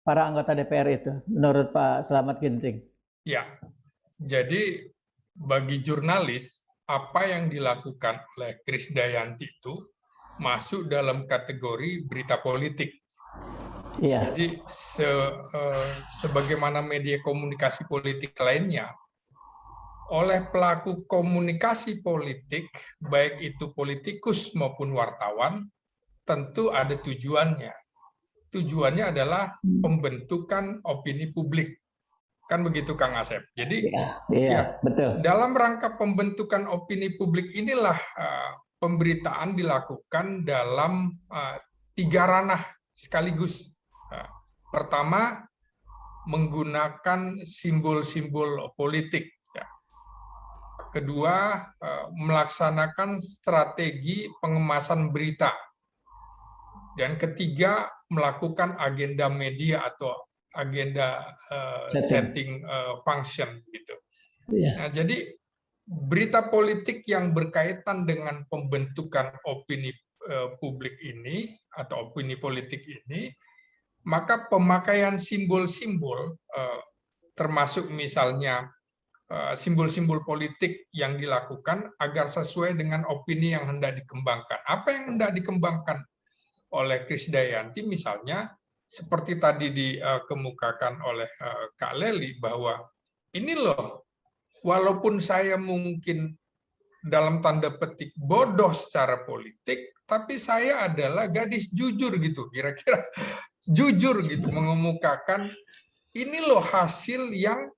para anggota DPR itu menurut Pak Slamet Ginting? Ya, jadi bagi jurnalis, apa yang dilakukan oleh Krisdayanti itu masuk dalam kategori berita politik. Iya. Jadi sebagaimana media komunikasi politik lainnya, oleh pelaku komunikasi politik, baik itu politikus maupun wartawan, tentu ada tujuannya. Tujuannya adalah pembentukan opini publik. Kan begitu Kang Asep. Jadi betul. Dalam rangka pembentukan opini publik inilah pemberitaan dilakukan dalam 3 ranah sekaligus. Pertama, menggunakan simbol-simbol politik. Kedua, melaksanakan strategi pengemasan berita. Dan ketiga, melakukan agenda media atau agenda setting function gitu. Nah, jadi berita politik yang berkaitan dengan pembentukan opini publik ini atau opini politik ini, maka pemakaian simbol-simbol termasuk misalnya simbol-simbol politik yang dilakukan agar sesuai dengan opini yang hendak dikembangkan. Apa yang hendak dikembangkan oleh Krisdayanti misalnya seperti tadi dikemukakan oleh Kak Leli bahwa ini loh, walaupun saya mungkin dalam tanda petik bodoh secara politik, tapi saya adalah gadis jujur gitu, kira-kira jujur gitu mengemukakan ini loh hasil yang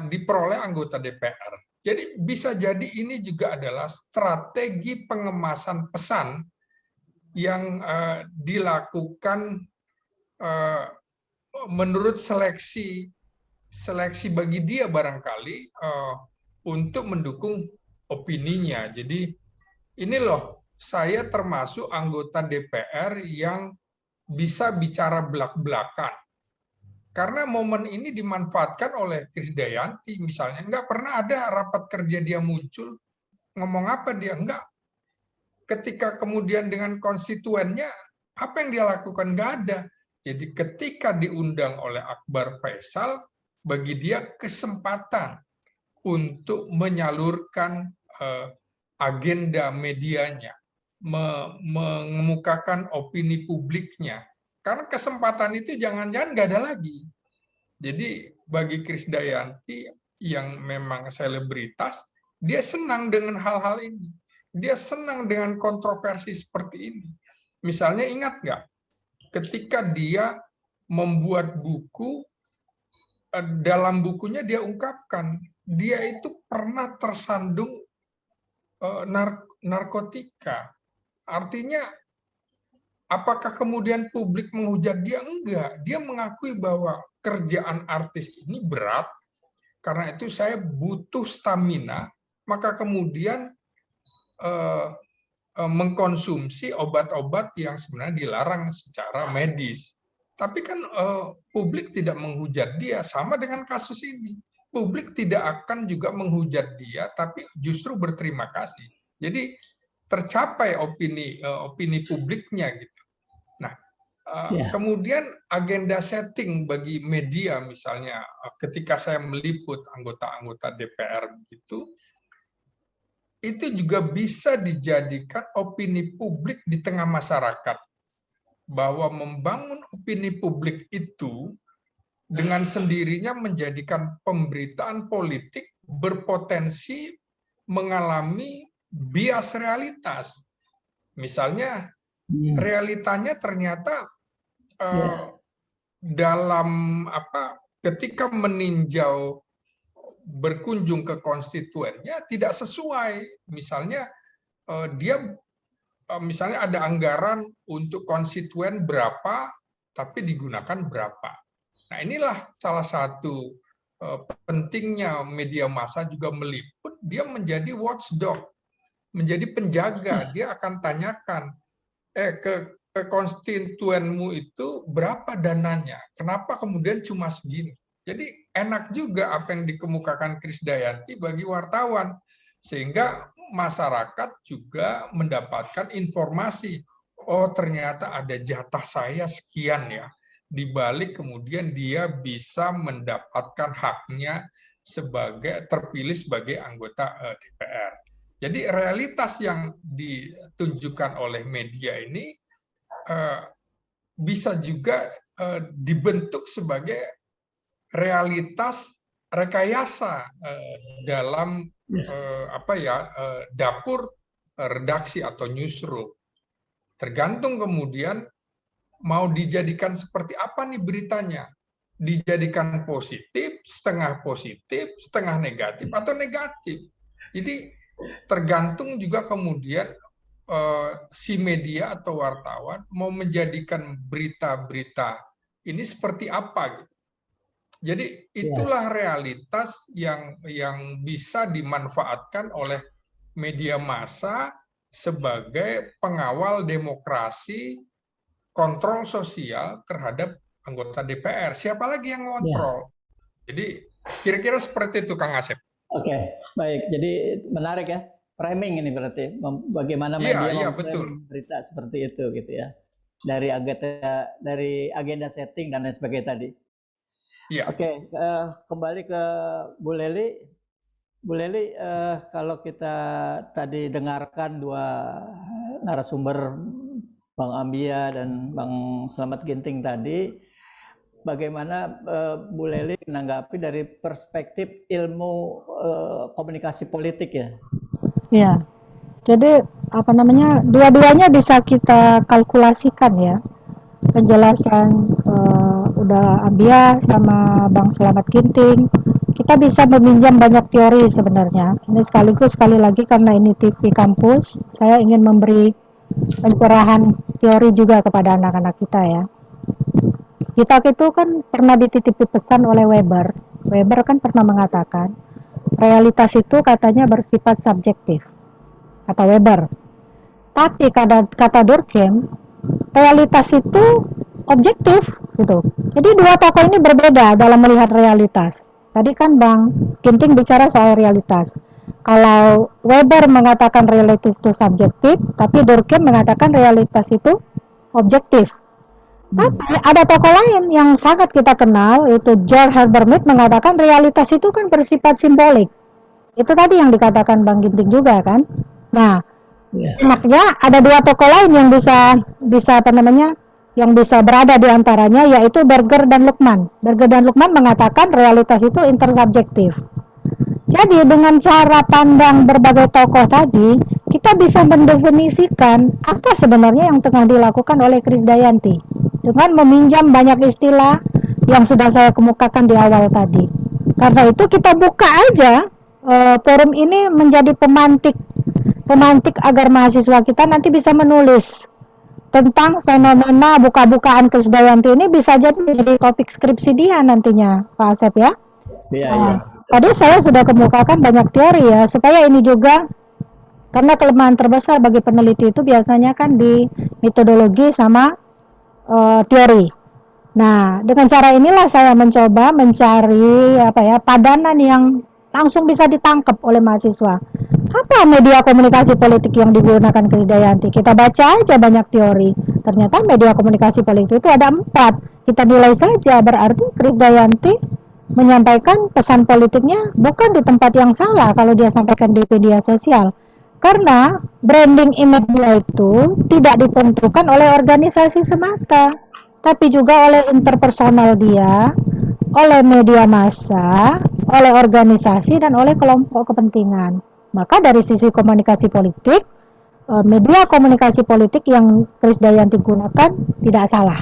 diperoleh anggota DPR. Jadi bisa jadi ini juga adalah strategi pengemasan pesan yang dilakukan menurut seleksi bagi dia barangkali untuk mendukung opininya. Jadi ini loh, saya termasuk anggota DPR yang bisa bicara belak-belakan. Karena momen ini dimanfaatkan oleh Krisdayanti misalnya. Nggak pernah ada rapat kerja dia muncul, ngomong apa dia, enggak. Ketika kemudian dengan konstituennya, apa yang dia lakukan? Nggak ada. Jadi ketika diundang oleh Akbar Faisal, bagi dia kesempatan untuk menyalurkan agenda medianya, mengemukakan opini publiknya. Karena kesempatan itu jangan-jangan nggak ada lagi. Jadi bagi Krisdayanti, yang memang selebritas, dia senang dengan hal-hal ini. Dia senang dengan kontroversi seperti ini. Misalnya ingat nggak, ketika dia membuat buku, dalam bukunya dia ungkapkan, dia itu pernah tersandung narkotika. Artinya, apakah kemudian publik menghujat dia? Enggak. Dia mengakui bahwa kerjaan artis ini berat, karena itu saya butuh stamina, maka kemudian mengkonsumsi obat-obat yang sebenarnya dilarang secara medis. Tapi kan publik tidak menghujat dia, sama dengan kasus ini. Publik tidak akan juga menghujat dia, tapi justru berterima kasih. Jadi tercapai opini publiknya gitu. Nah, kemudian agenda setting bagi media misalnya, ketika saya meliput anggota-anggota DPR begitu, itu juga bisa dijadikan opini publik di tengah masyarakat, bahwa membangun opini publik itu dengan sendirinya menjadikan pemberitaan politik berpotensi mengalami bias realitas. Misalnya realitanya ternyata dalam ketika meninjau berkunjung ke konstituennya tidak sesuai. Misalnya misalnya ada anggaran untuk konstituen berapa, tapi digunakan berapa. Nah, inilah salah satu pentingnya media massa juga meliput, dia menjadi watchdog, menjadi penjaga. Dia akan tanyakan, ke konstituenmu itu berapa dananya? Kenapa kemudian cuma segini? Jadi enak juga apa yang dikemukakan Krisdayanti bagi wartawan, sehingga masyarakat juga mendapatkan informasi, oh ternyata ada jatah saya sekian ya, di balik kemudian dia bisa mendapatkan haknya sebagai terpilih sebagai anggota DPR. Jadi realitas yang ditunjukkan oleh media ini bisa juga dibentuk sebagai realitas rekayasa dalam dapur redaksi atau newsroom. Tergantung kemudian mau dijadikan seperti apa nih beritanya. Dijadikan positif, setengah negatif, atau negatif. Jadi tergantung juga kemudian si media atau wartawan mau menjadikan berita-berita ini seperti apa gitu. Jadi itulah realitas yang bisa dimanfaatkan oleh media massa sebagai pengawal demokrasi, kontrol sosial terhadap anggota DPR. Siapa lagi yang ngontrol? Jadi kira-kira seperti itu, Kang Asep. Oke, baik. Jadi menarik ya, framing ini berarti bagaimana media berita seperti itu gitu ya. Dari agenda setting dan lain sebagainya tadi. Ya. Oke, kembali ke Bu Leli. Bu Leli, kalau kita tadi dengarkan dua narasumber, Bang Ambia dan Bang Slamet Ginting tadi, bagaimana Bu Leli menanggapi dari perspektif ilmu komunikasi politik ya? Ya, jadi dua-duanya bisa kita kalkulasikan ya. Penjelasan udah Ambia sama Bang Slamet Ginting, kita bisa meminjam banyak teori sebenarnya. Ini sekali lagi karena ini TV kampus, saya ingin memberi pencerahan teori juga kepada anak-anak kita ya. Kita itu kan pernah dititipi pesan oleh Weber. Weber kan pernah mengatakan realitas itu katanya bersifat subjektif, kata Weber. Tapi kata Durkheim, realitas itu objektif gitu. Jadi dua tokoh ini berbeda dalam melihat realitas. Tadi kan Bang Ginting bicara soal realitas. Kalau Weber mengatakan realitas itu subjektif, tapi Durkheim mengatakan realitas itu objektif. Tapi ada tokoh lain yang sangat kita kenal, itu George Herbert Mead mengatakan realitas itu kan bersifat simbolik. Itu tadi yang dikatakan Bang Ginting juga kan. Nah, makanya ada dua tokoh lain yang bisa yang bisa berada di antaranya, yaitu Berger dan Luckman. Berger dan Luckman mengatakan realitas itu intersubjektif. Jadi dengan cara pandang berbagai tokoh tadi, kita bisa mendefinisikan apa sebenarnya yang tengah dilakukan oleh Krisdayanti dengan meminjam banyak istilah yang sudah saya kemukakan di awal tadi. Karena itu kita buka aja forum ini menjadi pemantik agar mahasiswa kita nanti bisa menulis tentang fenomena buka-bukaan Krisdayanti ini, bisa jadi menjadi topik skripsi dia nantinya, Pak Asep ya. Iya. Tadi saya sudah kemukakan banyak teori ya, supaya ini juga, karena kelemahan terbesar bagi peneliti itu biasanya kan di metodologi sama teori. Nah, dengan cara inilah saya mencoba mencari padanan yang langsung bisa ditangkap oleh mahasiswa. Apa media komunikasi politik yang digunakan Krisdayanti? Kita baca aja banyak teori. Ternyata media komunikasi politik itu ada 4. Kita nilai saja, berarti Krisdayanti menyampaikan pesan politiknya bukan di tempat yang salah kalau dia sampaikan di media sosial. Karena branding image dia itu tidak ditentukan oleh organisasi semata, tapi juga oleh interpersonal dia, oleh media massa, oleh organisasi, dan oleh kelompok kepentingan. Maka dari sisi komunikasi politik, media komunikasi politik yang Krisdayanti gunakan tidak salah.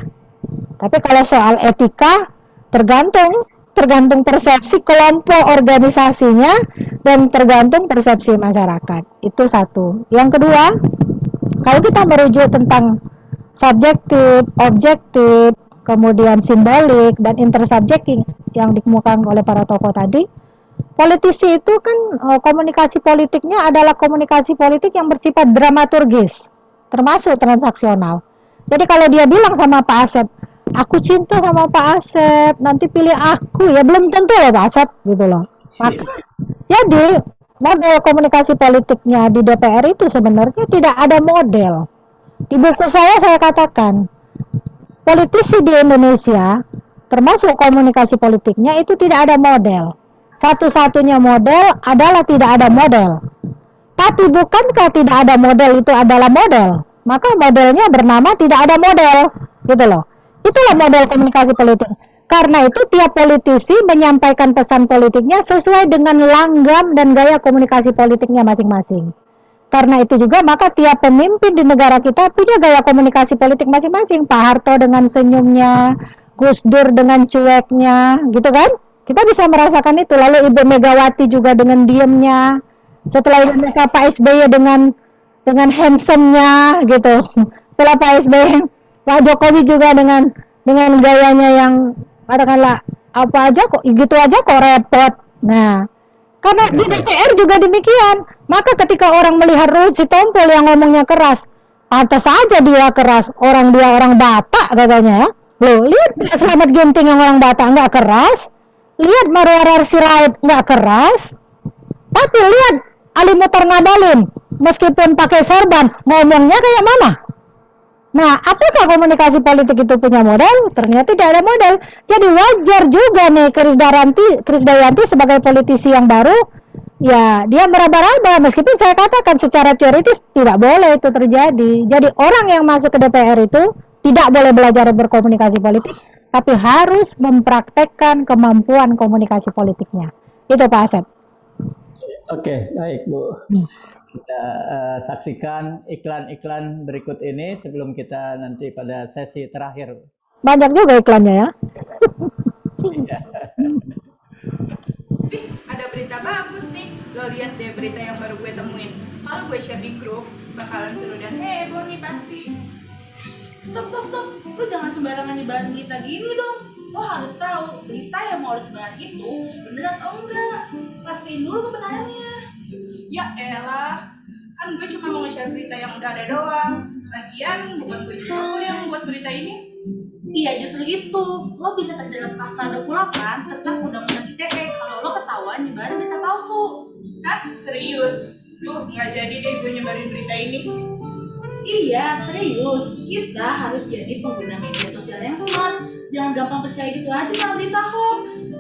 Tapi kalau soal etika, tergantung persepsi kelompok organisasinya dan tergantung persepsi masyarakat. Itu satu. Yang kedua, kalau kita merujuk tentang subjektif, objektif, kemudian simbolik dan intersubjektif yang dikemukakan oleh para tokoh tadi, politisi itu kan komunikasi politiknya adalah komunikasi politik yang bersifat dramaturgis, termasuk transaksional. Jadi kalau dia bilang sama Pak Asep, aku cinta sama Pak Asep, nanti pilih aku, ya belum tentu loh Pak Asep, gitu loh. Maka, jadi model komunikasi politiknya di DPR itu sebenarnya tidak ada model. Di buku saya katakan, politisi di Indonesia, termasuk komunikasi politiknya itu tidak ada model. Satu-satunya model adalah tidak ada model. Tapi bukankah tidak ada model itu adalah model? Maka modelnya bernama tidak ada model, gitu loh. Itulah model komunikasi politik. Karena itu tiap politisi menyampaikan pesan politiknya sesuai dengan langgam dan gaya komunikasi politiknya masing-masing. Karena itu juga maka tiap pemimpin di negara kita punya gaya komunikasi politik masing-masing. Pak Harto dengan senyumnya, Gus Dur dengan cueknya, gitu kan? Kita bisa merasakan itu. Lalu Ibu Megawati juga dengan diamnya. Setelah itu Pak SBY dengan handsome-nya, gitu. Setelah Pak SBY, Pak Jokowi juga dengan gayanya yang katakanlah apa aja kok gitu aja kok repot. Nah, karena di DPR juga demikian. Maka ketika orang melihat Ruhut Sitompul yang ngomongnya keras, pantas saja dia keras. Orang Batak katanya ya. Loh, lihat Slamet Ginting yang orang Batak nggak keras. Lihat Marwarar Sirait nggak keras. Tapi lihat Ali Mutar Ngabalin, meskipun pakai sorban, ngomongnya kayak mana? Nah, apakah komunikasi politik itu punya model? Ternyata tidak ada model. Jadi wajar juga nih Krisdayanti sebagai politisi yang baru, ya dia meraba-raba. Meskipun saya katakan secara teoritis tidak boleh itu terjadi. Jadi orang yang masuk ke DPR itu tidak boleh belajar berkomunikasi politik, tapi harus mempraktekkan kemampuan komunikasi politiknya. Itu Pak Asep. Oke, baik Bu. Kita saksikan iklan-iklan berikut ini sebelum kita nanti pada sesi terakhir. Banyak juga iklannya ya. Ada berita bagus nih. Lo lihat deh berita yang baru gue temuin. Kalau gue share di grup, bakalan seru dan heboh nih pasti. Stop. Lu jangan sembarangan nyebarin berita gini dong. Lo harus tahu berita yang mau disebar itu bener atau enggak. Pastiin dulu kebenarannya. Ya elah, kan gue cuma mau nge-share berita yang udah ada doang. Lagian bukan gue juga kok yang buat berita ini. Iya justru itu, lo bisa terjerat pasal 28 tentang Undang-Undang ITE kalau lo ketahuan nyebarin berita palsu. Hah? Serius? Duh, nggak jadi deh gue nyebarin berita ini. Iya, serius. Kita harus jadi pengguna media sosial yang smart. Jangan gampang percaya gitu aja sama berita hoax.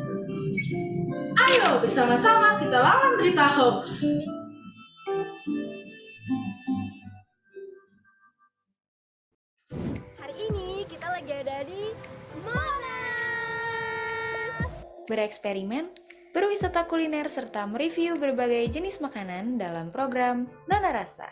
Ayo bersama-sama kita lawan berita hoax. Hari ini kita lagi ada di Monas. Bereksperimen, berwisata kuliner, serta mereview berbagai jenis makanan dalam program Nona Rasa.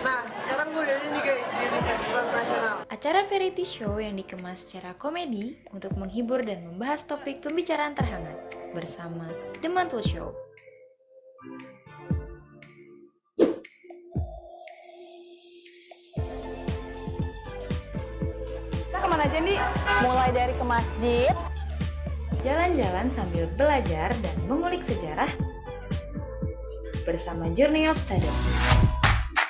Nah, sekarang gue udah nih guys di Universitas Nasional. Acara variety show yang dikemas secara komedi untuk menghibur dan membahas topik pembicaraan terhangat bersama The Mantle Show. Kita kemana aja nih? Mulai dari ke masjid, Jalan-jalan sambil belajar dan mengulik sejarah bersama Journey of Study.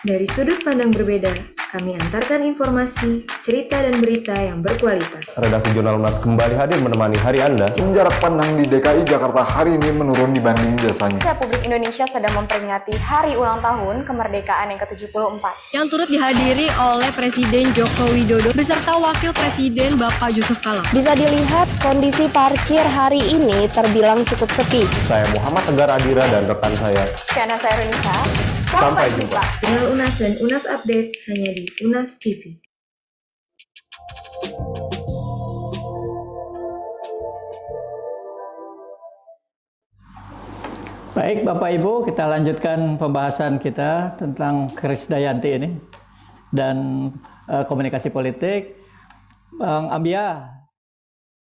Dari sudut pandang berbeda, kami antarkan informasi, cerita, dan berita yang berkualitas. Redaksi Jurnal Unas kembali hadir menemani hari Anda. Jarak pandang di DKI Jakarta hari ini menurun dibanding biasanya. Republik Indonesia sedang memperingati hari ulang tahun kemerdekaan yang ke-74. Yang turut dihadiri oleh Presiden Joko Widodo beserta Wakil Presiden Bapak Yusuf Kala. Bisa dilihat kondisi parkir hari ini terbilang cukup sepi. Saya Muhammad Tegar Adira dan rekan saya. Syana Sairunisa, Sampai jumpa. Jurnal Unas dan Unas Update hanya di Unas TV. Baik Bapak Ibu, kita lanjutkan pembahasan kita tentang Krisdayanti ini dan komunikasi politik. Bang Ambia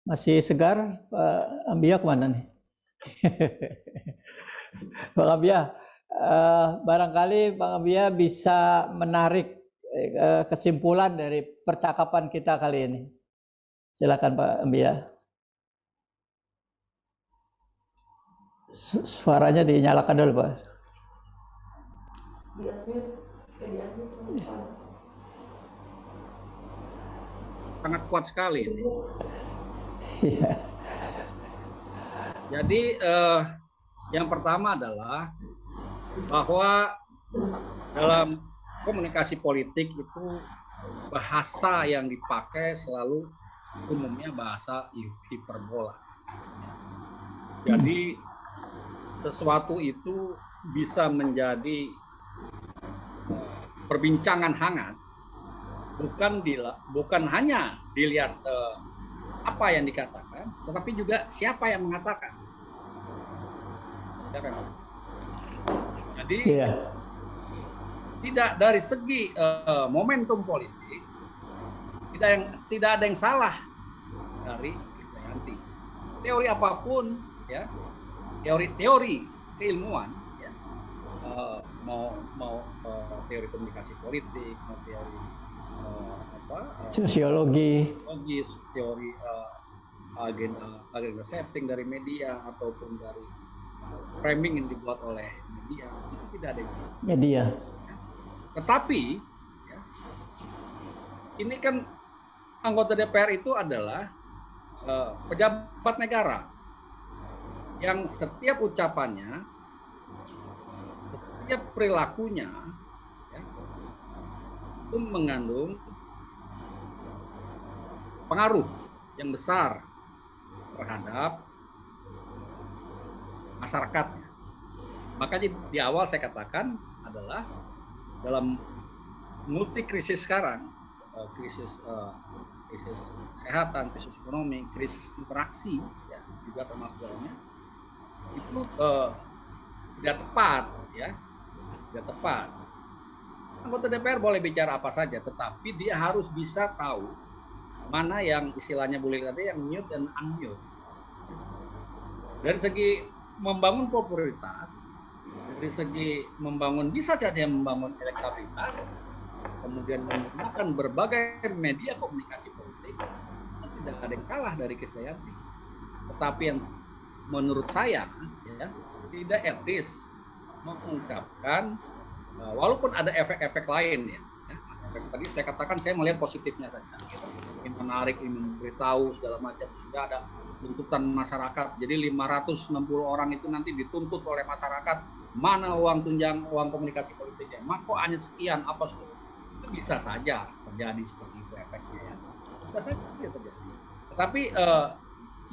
masih segar? Pak Ambia kemana nih? Bang Ambia, barangkali Bang Ambia bisa menarik kesimpulan dari percakapan kita kali ini. Silakan Pak Ambia. Suaranya dinyalakan dulu, Pak. Sangat kuat sekali ini. Iya. Jadi yang pertama adalah bahwa dalam komunikasi politik itu bahasa yang dipakai selalu umumnya bahasa hiperbola. Jadi sesuatu itu bisa menjadi perbincangan hangat bukan hanya dilihat apa yang dikatakan, tetapi juga siapa yang mengatakan. Jadi tidak dari segi momentum politik tidak ada yang salah dari Krisdayanti. Teori apapun, ya, teori keilmuan, ya, mau teori komunikasi politik, mau teori sosiologi, teori agenda setting dari media ataupun dari framing yang dibuat oleh media, itu tidak ada yang salah. Media. Tetapi ya, ini kan anggota DPR itu adalah pejabat negara yang setiap ucapannya, setiap perilakunya, ya, itu mengandung pengaruh yang besar terhadap masyarakatnya. Makanya di awal saya katakan adalah dalam multi krisis sekarang, krisis kesehatan, krisis ekonomi, krisis interaksi, ya, juga termasuk dalamnya, itu tidak tepat, ya, tidak tepat. Anggota DPR boleh bicara apa saja, tetapi dia harus bisa tahu mana yang istilahnya boleh tadi yang mute dan unmute. Dari segi membangun popularitas, dari segi membangun, bisa saja membangun elektabilitas, kemudian menggunakan berbagai media komunikasi politik, tidak ada yang salah dari Krisdayanti. Tetapi yang menurut saya, ya, tidak etis mengungkapkan, walaupun ada efek-efek lain, ya, tadi saya katakan saya melihat positifnya saja, ingin menarik, ingin memberitahu segala macam, sudah ada tuntutan masyarakat, jadi 560 orang itu nanti dituntut oleh masyarakat, mana uang tunjang, uang komunikasi politiknya, kok hanya sekian, apa itu bisa saja terjadi seperti itu efeknya, ya. Bisa saja terjadi. Tetapi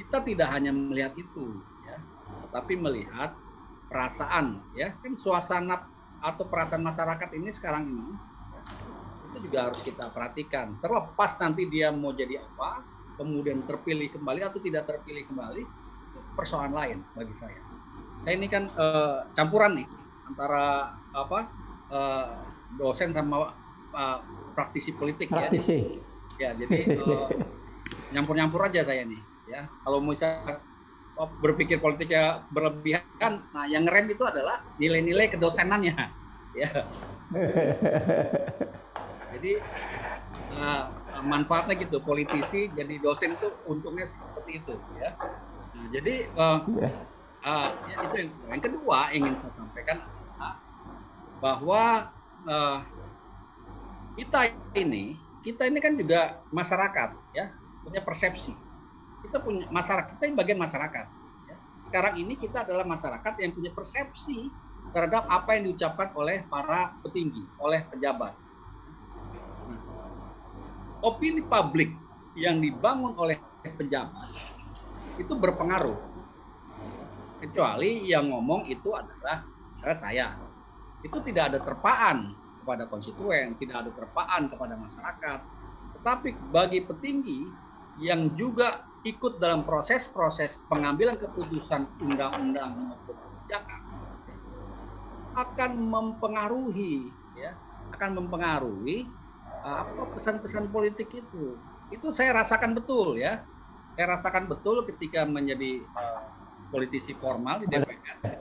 kita tidak hanya melihat itu, ya, tetapi melihat perasaan, ya, kan suasana atau perasaan masyarakat ini sekarang ini, ya, itu juga harus kita perhatikan. Terlepas nanti dia mau jadi apa, kemudian terpilih kembali atau tidak terpilih kembali, persoalan lain bagi saya. Saya ini kan campuran nih antara dosen sama praktisi politik praktisi. Ya. Jadi nyampur-nyampur aja saya nih ya. Kalau misalnya berpikir politiknya berlebihan, nah yang ngerem itu adalah nilai-nilai kedosenannya ya. Jadi manfaatnya gitu, politisi jadi dosen itu untungnya seperti itu ya. Nah, jadi ya itu yang kedua ingin saya sampaikan bahwa kita ini kan juga masyarakat ya, punya persepsi. Kita punya masyarakat, kita bagian masyarakat ya. Sekarang ini kita adalah masyarakat yang punya persepsi terhadap apa yang diucapkan oleh para petinggi, oleh pejabat. Nah, opini publik yang dibangun oleh pejabat itu berpengaruh. Kecuali yang ngomong itu adalah saya. Itu tidak ada terpaan kepada konstituen, tidak ada terpaan kepada masyarakat. Tetapi bagi petinggi yang juga ikut dalam proses-proses pengambilan keputusan undang-undang maupun kebijakan, akan mempengaruhi pesan-pesan politik itu. Itu saya rasakan betul ya. Saya rasakan betul ketika menjadi politisi formal di DPR.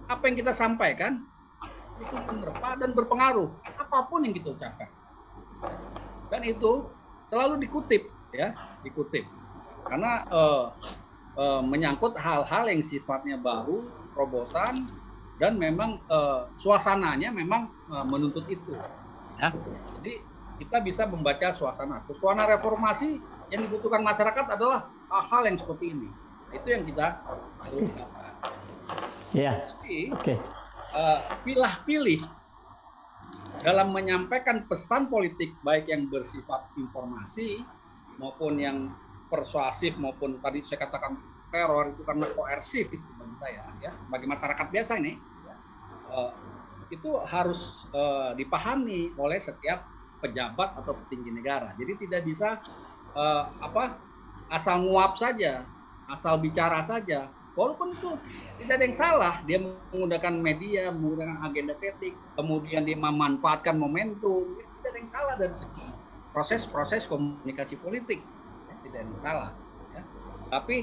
Apa yang kita sampaikan itu menerpa dan berpengaruh apapun yang kita ucapkan. Dan itu selalu dikutip ya, dikutip. Karena menyangkut hal-hal yang sifatnya baru, terobosan, dan memang suasananya memang menuntut itu. Ya. Jadi kita bisa membaca suasana reformasi yang dibutuhkan masyarakat adalah hal-hal yang seperti ini. Itu yang kita harus lakukan. Ya. Jadi pilih-pilih dalam menyampaikan pesan politik baik yang bersifat informasi maupun yang persuasif maupun tadi saya katakan teror itu karena koersif itu bagi saya ya, sebagai masyarakat biasa ini itu harus dipahami oleh setiap pejabat atau petinggi negara. Jadi tidak bisa asal nguap saja, asal bicara saja. Walaupun itu tidak ada yang salah, dia menggunakan media, menggunakan agenda setting, kemudian dia memanfaatkan momentum, tidak ada yang salah dari segi proses komunikasi politik, ya, tidak ada yang salah. Ya. Tapi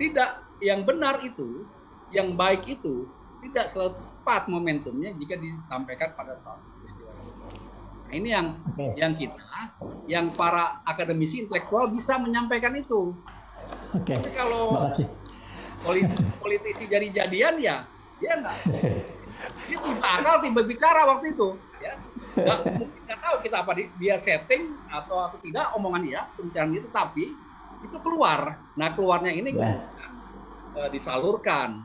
tidak yang benar itu, yang baik itu tidak selalu tepat momentumnya jika disampaikan pada saat peristiwa itu. Nah, ini yang kita, yang para akademisi intelektual bisa menyampaikan itu. Tapi kalau politisi jadi-jadian ya dia tiba akal tiba bicara waktu itu ya, mungkin nggak tahu kita apa dia setting atau tidak omongan dia pembicaraan itu, tapi itu keluar. Nah keluarnya ini disalurkan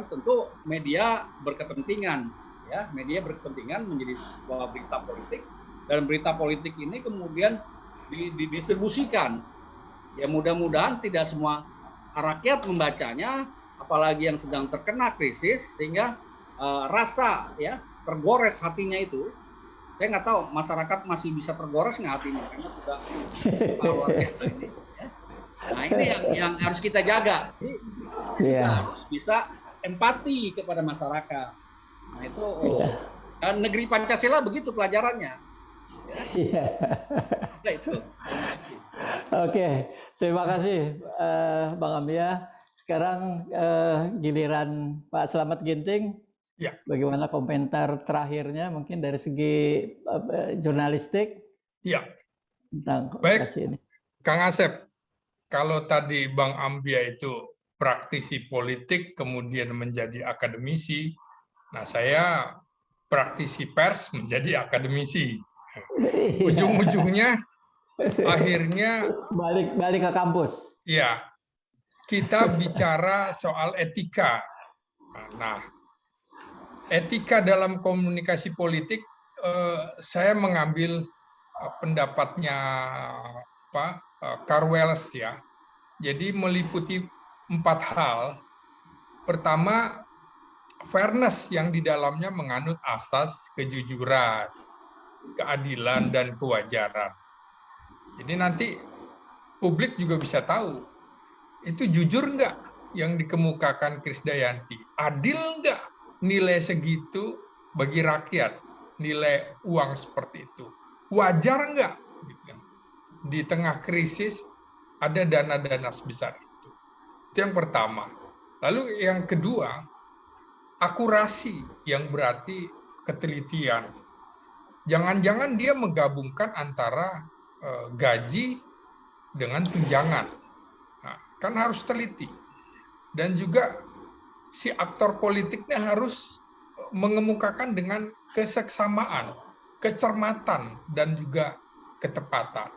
tentu media berkepentingan ya, media berkepentingan menjadi sebuah berita politik, dan berita politik ini kemudian didistribusikan ya, mudah-mudahan tidak semua rakyat membacanya, apalagi yang sedang terkena krisis, sehingga rasa ya tergores hatinya itu. Saya nggak tahu masyarakat masih bisa tergores nggak hatinya karena sudah luar biasa ini. Ya. Nah ini yang harus kita jaga. Jadi, kita harus bisa empati kepada masyarakat. Nah itu negeri Pancasila begitu pelajarannya. Ya. Nah, itu. Oke, terima kasih Bang Amia. Sekarang giliran Pak Slamet Ginting. Ya. Bagaimana komentar terakhirnya mungkin dari segi jurnalistik? Ya. Tentang baik, ini. Kang Asep. Kalau tadi Bang Ambia itu praktisi politik kemudian menjadi akademisi, nah saya praktisi pers menjadi akademisi. Ujung-ujungnya akhirnya balik ke kampus. Ya, kita bicara soal etika. Nah, etika dalam komunikasi politik, saya mengambil pendapatnya Carl Wells ya. Jadi meliputi 4 hal. Pertama, fairness yang di dalamnya menganut asas kejujuran, keadilan, dan kewajaran. Jadi nanti publik juga bisa tahu itu jujur nggak yang dikemukakan Krisdayanti, adil nggak nilai segitu bagi rakyat, nilai uang seperti itu, wajar nggak gitu. Di tengah krisis ada dana-dana sebesar itu yang pertama. Lalu yang kedua, akurasi, yang berarti ketelitian. Jangan-jangan dia menggabungkan antara gaji dengan tunjangan. Nah, kan harus teliti. Dan juga si aktor politiknya harus mengemukakan dengan keseksamaan, kecermatan, dan juga ketepatan.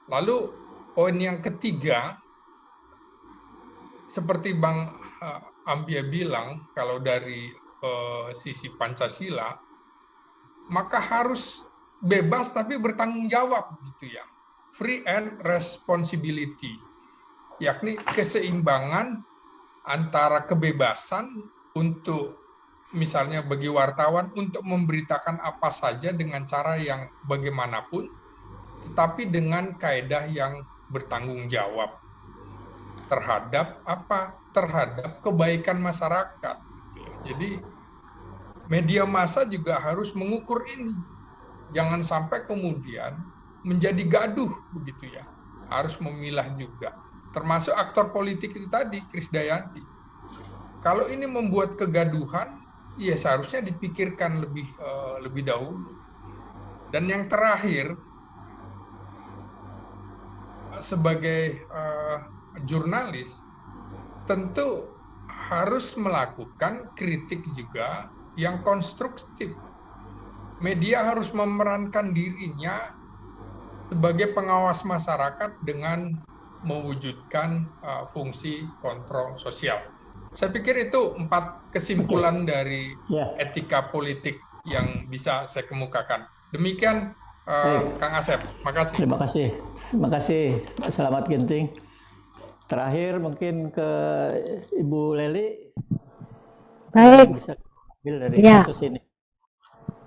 Lalu poin yang ketiga, seperti Bang Ambia bilang, kalau dari sisi Pancasila, maka harus bebas tapi bertanggung jawab gitu ya. Free and responsibility, yakni keseimbangan antara kebebasan untuk misalnya bagi wartawan untuk memberitakan apa saja dengan cara yang bagaimanapun, tetapi dengan kaedah yang bertanggung jawab terhadap apa? Terhadap kebaikan masyarakat. Jadi media massa juga harus mengukur ini. Jangan sampai kemudian menjadi gaduh begitu ya. Harus memilah juga. Termasuk aktor politik itu tadi, Krisdayanti. Kalau ini membuat kegaduhan, ya seharusnya dipikirkan lebih dahulu. Dan yang terakhir, sebagai jurnalis tentu harus melakukan kritik juga yang konstruktif. Media harus memerankan dirinya sebagai pengawas masyarakat dengan mewujudkan fungsi kontrol sosial. Saya pikir itu 4 kesimpulan dari etika politik yang bisa saya kemukakan. Demikian Kang Asep, makasih. Terima kasih, Selamat Ginting. Terakhir mungkin ke Ibu Leli. Baik. Bisa ambil dari kasus ini.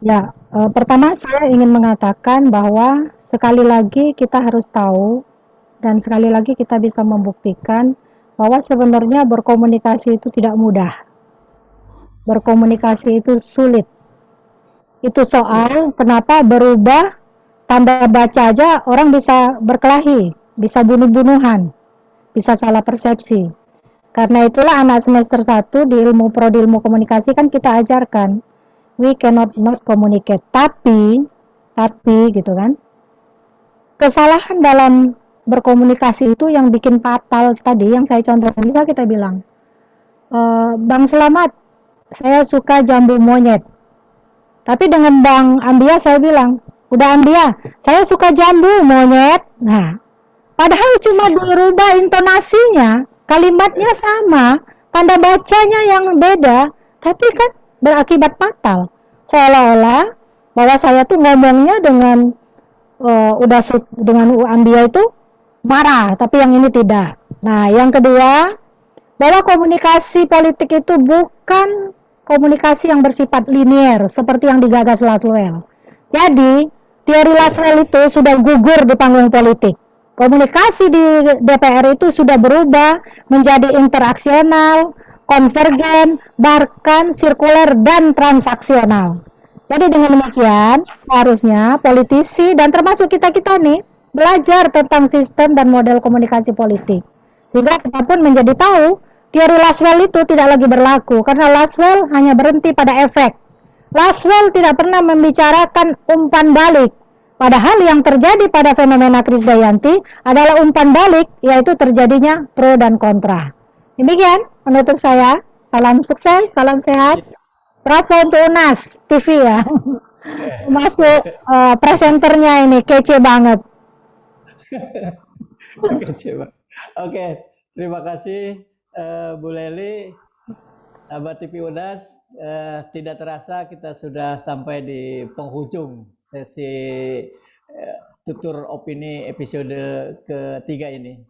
Ya, pertama saya ingin mengatakan bahwa sekali lagi kita harus tahu dan sekali lagi kita bisa membuktikan bahwa sebenarnya berkomunikasi itu tidak mudah. Berkomunikasi itu sulit. Itu soal kenapa berubah tanda baca aja orang bisa berkelahi, bisa bunuh-bunuhan, bisa salah persepsi. Karena itulah anak semester 1 di prodi ilmu komunikasi kan kita ajarkan we cannot not communicate. Tapi gitu kan, kesalahan dalam berkomunikasi itu yang bikin fatal tadi, yang saya contohkan, bisa kita bilang, Bang Selamat, saya suka jambu monyet. Tapi dengan Bang Ambia saya bilang, udah Ambia, saya suka jambu monyet. Nah, padahal cuma dirubah intonasinya, kalimatnya sama, tanda bacanya yang beda, tapi kan berakibat fatal. Seolah-olah bahwa saya tuh ngomongnya dengan dengan Ambia itu marah, tapi yang ini tidak. Nah, yang kedua, bahwa komunikasi politik itu bukan komunikasi yang bersifat linier seperti yang digagas Laswell. Jadi, teori Laswell itu sudah gugur di panggung politik. Komunikasi di DPR itu sudah berubah menjadi interaksional, konvergen, bahkan sirkuler dan transaksional. Jadi dengan demikian, harusnya politisi dan termasuk kita-kita nih belajar tentang sistem dan model komunikasi politik. Sehingga kita pun menjadi tahu teori Laswell itu tidak lagi berlaku, karena Laswell hanya berhenti pada efek. Laswell tidak pernah membicarakan umpan balik. Padahal yang terjadi pada fenomena Krisdayanti adalah umpan balik, yaitu terjadinya pro dan kontra. Demikian penutup saya. Salam sukses, salam sehat. Bravo untuk UNAS TV ya. Masuk presenternya ini kece banget. Oke, terima kasih Bu Leli, sahabat TV UNAS. Tidak terasa kita sudah sampai di penghujung sesi tutur opini episode ketiga ini.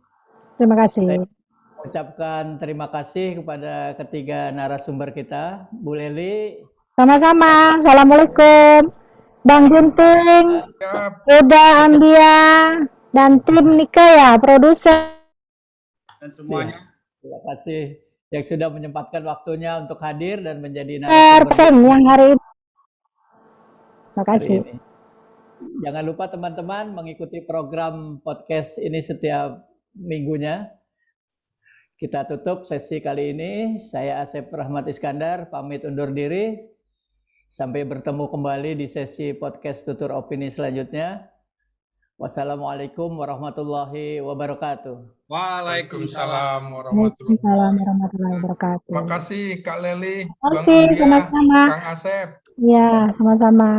Terima kasih. Saya ucapkan terima kasih kepada ketiga narasumber kita, Bu Leli. Sama-sama. Assalamualaikum. Bang Ginting, Uda Ambia, dan tim Nika ya, produser. Dan semuanya. Terima kasih yang sudah menyempatkan waktunya untuk hadir dan menjadi Person yang hari ini. Terima kasih. Jangan lupa teman-teman mengikuti program podcast ini setiap minggunya. Kita tutup sesi kali ini. Saya Asep Rahmat Iskandar, pamit undur diri. Sampai bertemu kembali di sesi podcast Tutur Opini selanjutnya. Wassalamualaikum warahmatullahi wabarakatuh. Waalaikumsalam warahmatullahi wabarakatuh. Terima kasih Kak Leli, Terima Bang kasih, India, sama-sama. Kang Asep. Ya, sama-sama.